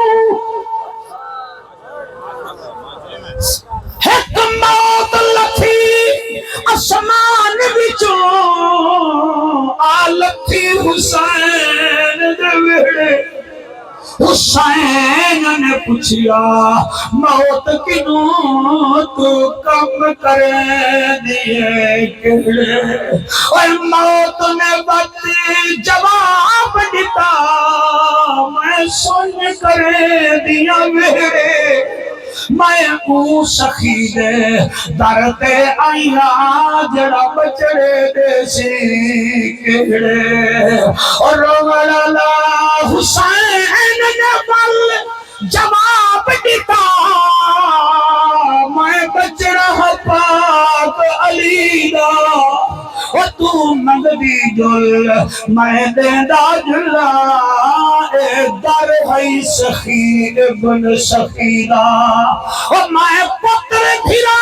ایک موت لتھی اسمان وچوں آلتی حسین دے ویڑے حسین نے پوچھیا موت کنوں تو کم کرے دیئے کہڑے اور موت نے بات جواب دیتا میں سن کرے دیا میرے میں او سخی دے درتے آئیا جڑا بچڑے دے سی کہڑے اور رولا حسین نبل جواب دیتا میں بچڑا پاک علی دا اور تو منگدی جل میں دیندہ جلا اے در ہے سخی ابن سخیدہ اور میں پتر پھرا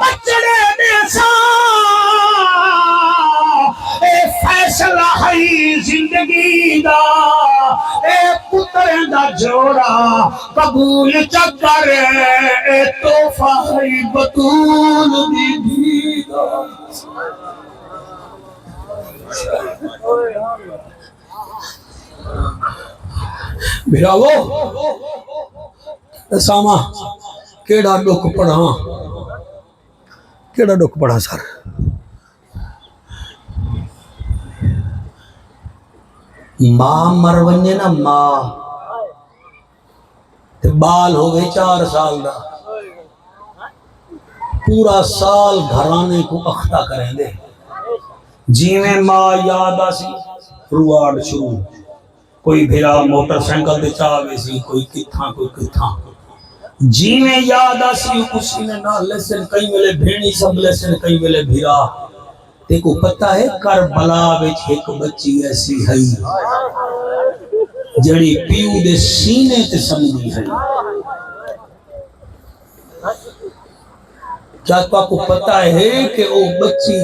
بچڑے دیسا اے فیصلہ ہے زندگی دا اے پتر دا جوڑا قبول چکر اے توفہ ہے بطول دی بھی دا بھراو ساما کیڑا ڈک پڑھا سر ماں مر ونجے نا ماں تے بال ہوئے 4 سال دا پورا سال گھرانے کو اختہ کریں دے جی میں ماں یاد آسی رواڑ شروع کوئی بھیرا موٹر سینکل دے چاہوے سی کوئی کتھاں جی میں یاد آسی کسی نے نہ لیسن کئی ملے بھینی سب لیسن کئی ملے بھیرا تے کو پتہ ہے کربلا وچ ایک بچی ایسی ہے جڑی پیو دے سینے تے سمجھی ہے کیا کو پتہ ہے کہ وہ بچی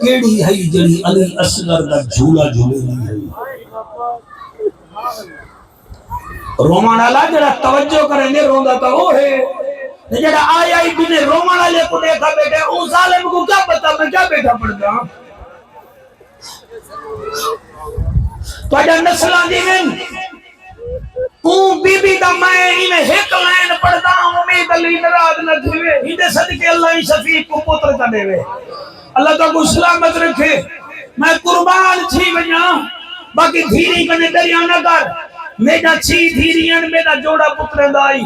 کیڑی ہے جڑی علی اصغر دا جھولا جھولے نہیں ہے رومان اللہ جڑا توجہ کریں گے روندہ تو وہ ہے جڑا آیا ہی بھی نے رومان اللہ کو دیکھا بیٹھے او ظالم کو کیا پتا میں کیا بیٹھا پڑتا ہوں تو اجا نسلان دی میں بی بی دا میں انہیں ایک لائن پڑھتا ہوں امید علی نراد نہ دھوئے ہندے صدقے اللہ ہی شفیق کو پوتر کا دے وے اللہ کا کو سلامت رکھے میں قربان تھی بجا باقی دھیری کنے دریا نہ کر میرا 6 دھیریاں میرا جوڑا پتر دائی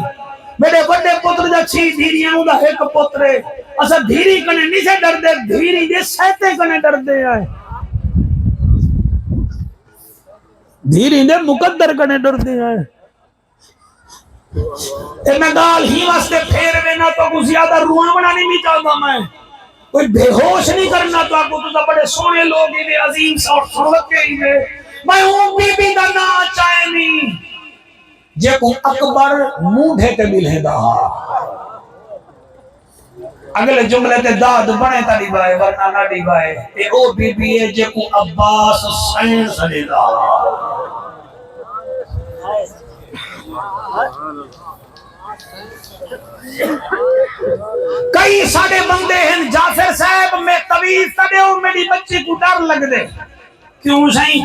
میرے بڑے پتر جا 6 دھیریاں دا ایک پتر ہے اسا دھیری کنے نہیں سے ڈر دے دھیری دے سہتے کنے ڈر دے آئے دھیری دے مقدر کنے ڈر دے آئے اے میں گال ہی واسطے پھیر میں نہ تو کچھ زیادہ روحاں بنا نہیں چاہتا میں کوئی بے ہوش نہیں کرنا تو آپ کو تو بڑے سونے لوگ ہی عظیم سنوت کے ہی میں ہوں بی بی دا نا چاہے نہیں جے کو اکبر موڈھے تے ملے دا اگلے جملے تے داد بنے تا دی بائے ورنہ نہ دی بائے اے او بی بی ہے جے کو عباس سین سنے دا کئی ساڑے بندے ہیں جعفر صاحب میں طویل تڑے ہوں میری بچی کو ڈر لگ دے کیوں سائیں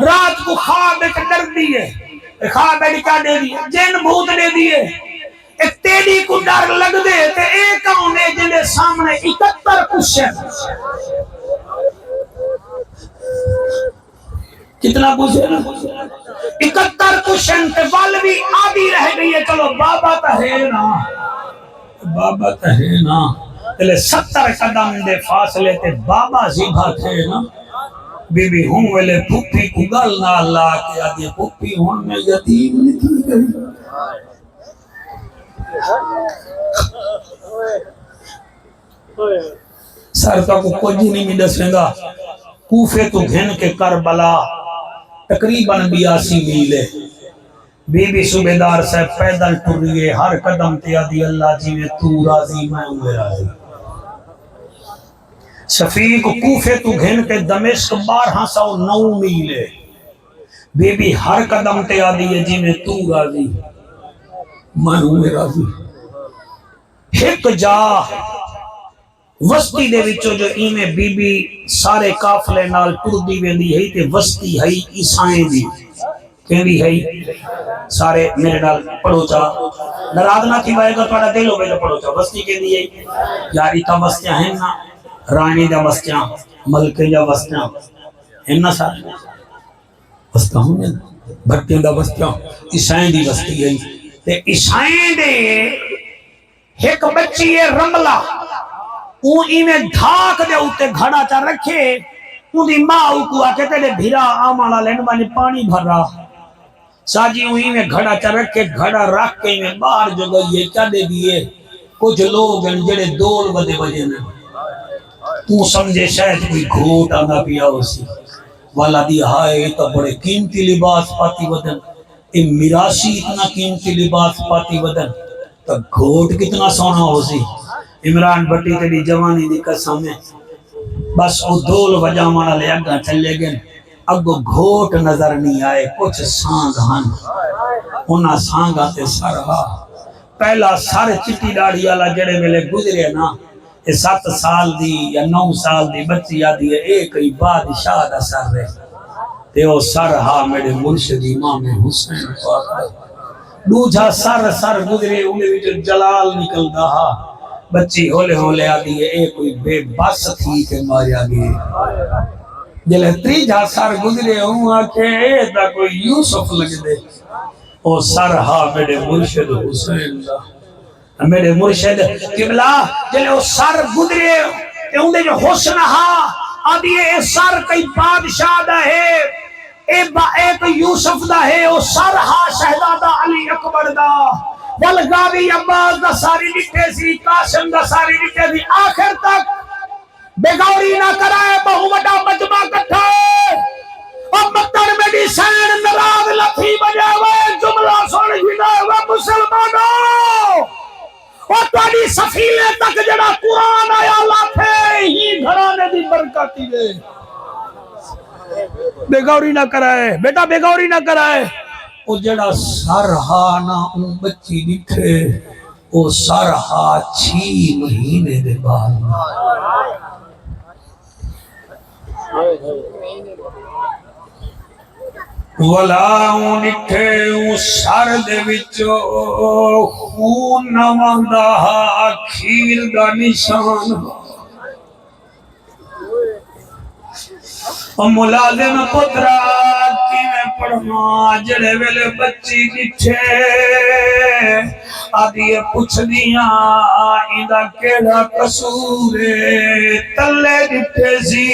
رات کو خواب ایک ڈر دیئے خواب ایک کیا دے دیئے جن بھوت دے دیئے ایک تیڑی کو ڈر لگ دے تے ایک آنے جنہیں سامنے 71 کشن کتنا پوچھے نا 71 کشن تے والوی آدھی رہ گئی ہے چلو بابا تا ہے نا تلے 70 قدم دے فاصلے تے بابا زیبہ تھے نا بی بی ہوں ویلے پھوپی کو گل نہ اللہ کے آدھے پھوپی ہوں میں یتیم نہیں تھی گئی سرکا کو کچھ نہیں میں دسیں گا کوفے تو گھن کے کربلا تقریباً 82 میل ہے بی بی صوبیدار سے پیدل ٹریے ہر قدم تے آدھی اللہ جی میں تو راضی میں ہوئے راضی شفیق کوفے تو گھن کے دمشق 1209 میل ہے بی بی ہر قدم تے آدھی ہے جی میں تو راضی میں ہوئے راضی ایک جا وستی دے وچو جو ایمیں بی بی سارے کافلے نال ٹردی ویندی ہے تے وستی ہے عیسائیں دی کہندی ہے سارے میرے نال پڑھو چا ناراض نہ تھی وائے گا تھوڑا دل ہوے تو پڑھو چا وستی کہندی ہے یاری تا وستیاں ہیں نا رانی دا وستیاں ملکے دا وستیاں ہیں نا سارے وستا ہوں نا بھٹیاں دا بستیاں عیسائیں دی بستی ہے تے عیسائیں دے ایک بچی ہے رملہ اون ایویں دھاک دے اوتے گھڑا چا رکھے اون دی ماں کو آکے تیرے بھیرا آمالا لین بانے پانی بھر رہا ساجی اون میں گھڑا چا رکھے گھڑا رکھ کے میں باہر جو گئی ہے کیا دے دیئے کچھ لوگ ہیں جڑے دول بدے بجے نے تو سمجھے شاید کوئی گھوٹ آنا پیا اسی والا دی ہائے تو بڑے قیمتی لباس پاتی بدن اے میراسی اتنا قیمتی لباس پاتی بدن تو گھوٹ کتنا سونا ہو سی عمران بٹی تیری جوانی دی قسم ہے بس او دول وجہ مانا لے اگا چلے گئے اگو گھوٹ نظر نہیں آئے کچھ سانگ ہن انہا سانگ آتے سر ہا پہلا سر چٹی ڈاڑی والا جڑے ملے گزرے نا 7 سال دی یا 9 سال دی بچی آدھی ہے ایک ہی بادشاہ دا سر رہے تے او سر ہا میرے مرشد امام حسین دوجھا سر گزرے انہیں بھی جلال نکل دا ہا بچی ہولے آدھی ہے ایک کوئی بے بس تھی کہ ماریا گئے جلے تریجا سر گزرے ہوں آکے ایتا کوئی یوسف لگ دے او سر ہا میرے مرشد حسین دا میرے مرشد قبلہ جلے او سر گزرے انہیں جو حسن ہا آدھی ہے سر کئی بادشاہ دا ہے ایک یوسف دا ہے او سر ہا شہزادہ علی اکبر دا والغاوی عباس دا ساری لکھے سی قاسم دا ساری لکھے سی آخر تک بیگوری نہ کرائے بہو وڈا مجمع کٹھا اب مطر میڈی سین نراز لتھی بجے ہوئے جملہ سن ہدے ہوئے مسلمانوں اور تواڈی سفیلے تک جڑا قرآن آیا لاتے ہی گھرانے دی برکاتی دے بیگوری نہ کرائے بیٹا بیگوری نہ کرائے او جڑا سرہانا ان بچی دکھے او سرہا 6 مہینے دے بعد ولا نکھے او سر دے وچو خون نہ وہدا کھیر دا نشان ملازم پترا کی میں پڑھنا جڑے ویلے بچی نٹھے آدھی پوچھ دیاں ایدہ کیڑا قصورے تلے نٹھے سی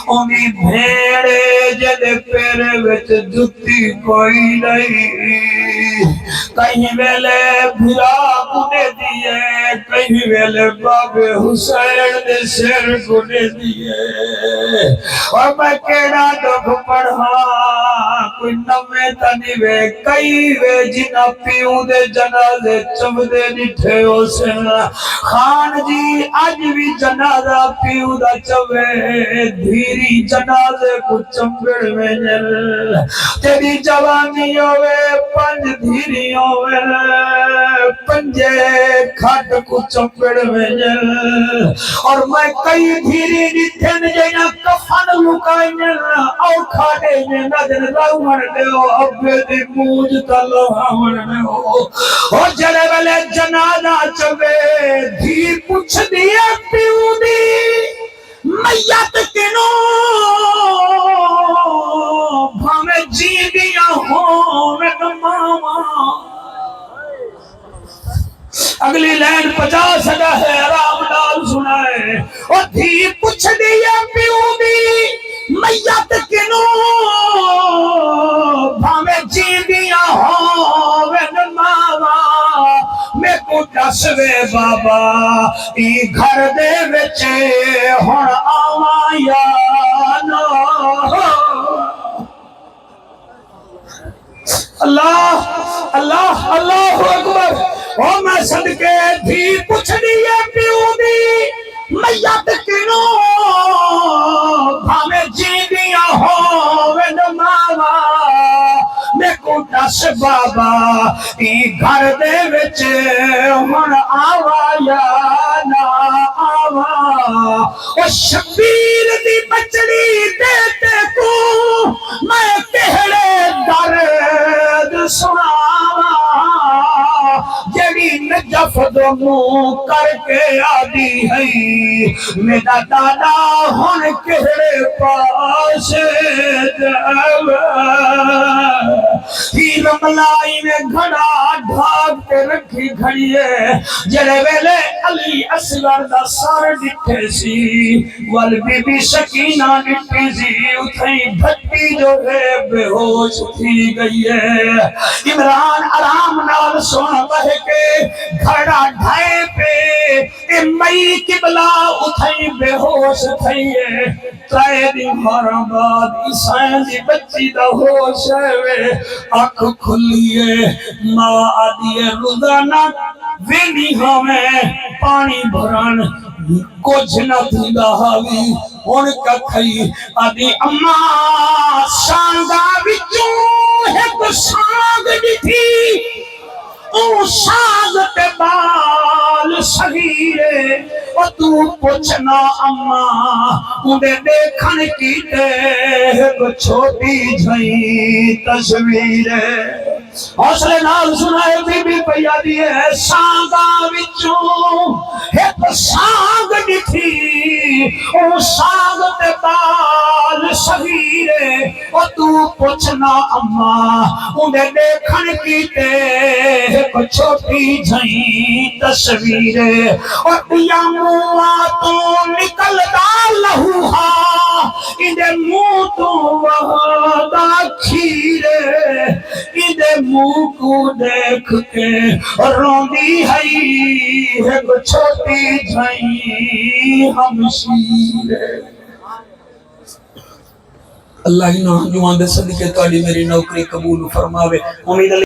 انہی بھیڑے جدے پیرے وچ جتی کوئی نہیں کہیں ویلے بھرا گنے دیئے کہیں ویلے باب حسین دے سر گنے دیئے اور میں کیڑا دکھ پڑھا کوئی نمے تنیوے کئی وے جنا پیوں دے جنازے چمدے نٹھے ہو سن خان جی آج بھی جنازہ پیوں دا چوے دھیری جنازے کو چمبڑ میں جل تیری جوانی ہوئے 5 دھیری ہوئے 5 کھٹ کو چمبڑ میں جل اور میں کئی دھیری نٹھن جینا کفن لکائیں او کھاڑے میں نظر راؤن دے ہو ابے دی موج تلوہاون دے ہو جڑے والے جنازہ چوے دھی پوچھ دیئے پیوں دی میت کنو بھامے جی دیا ہوں میں ماما اگلی لین 50 سگا ہے رام ڈال سنائے اور دھی پوچھ دیا پیوں دی میت کنو بھامے جی دیا ہوں میں ماما میں کو دسوے بابا ای گھر دے وچے ہن آواں یا نہ اللہ اللہ اللہ اکبر او میں صدقے بھی پوچھ دیئے پیوں دی میت کنو بھامے جی دیا ہوئے نماوا میں کو دس بابا ای گھر دے وچے ہن آوا یا نہ آوا او شبیر دی بچڑی دیتے کو میں کہڑے درد سناوا جڑی نجف دو منہ کر کے آدھی ہے میرا دادا ہن کہڑے پاس جاوا رملائی میں گھڑا ڈھاگ کے رکھی کھڑی ہے جڑے ویلے علی اصغر دا سر ڈٹھے سی وال بی بی سکینہ ڈٹھی سی اتھائی بھٹی جو ہے بے ہوش تھی گئی ہے عمران آرام نال سونا بہ کے گھڑا ڈھائے پہ اے مئی قبلہ اتھائی بے ہوش تھی ہے ترائے دی مارا بعد عیسائیں دی بچی دا ہوش ہے آنکھ کھلیے ماں آدیے روزانہ وینی ہمیں پانی بھران کچھ نہ تھیدا حاوی ان کا کھئی آدھی اماں سانگا وچوں ایک سانگ ڈٹھی او سانگ تے بال صغیرے او تو پوچھنا اماں اندے دیکھن کی تے ایک چھوٹی جھئی تصویر حوصلے نال سنائے بی بی پیا دیئے سانگا وچوں ایک سانگ ڈٹھی او سانگ تے بال صغیرے او تو پوچھنا اماں اندے دیکھن کی تے ایک چھوٹی جھئی تصویر او دیا منہ تو نکل دا لہوہا اندے منہ تو وہدا کھیرے اندے منہ کو دیکھ کے روندی ہے ایک چھوٹی جھئی ہمشیر اللہ ہی نہ جو آندے صدقے تالی میری نوکری قبول فرماوے امید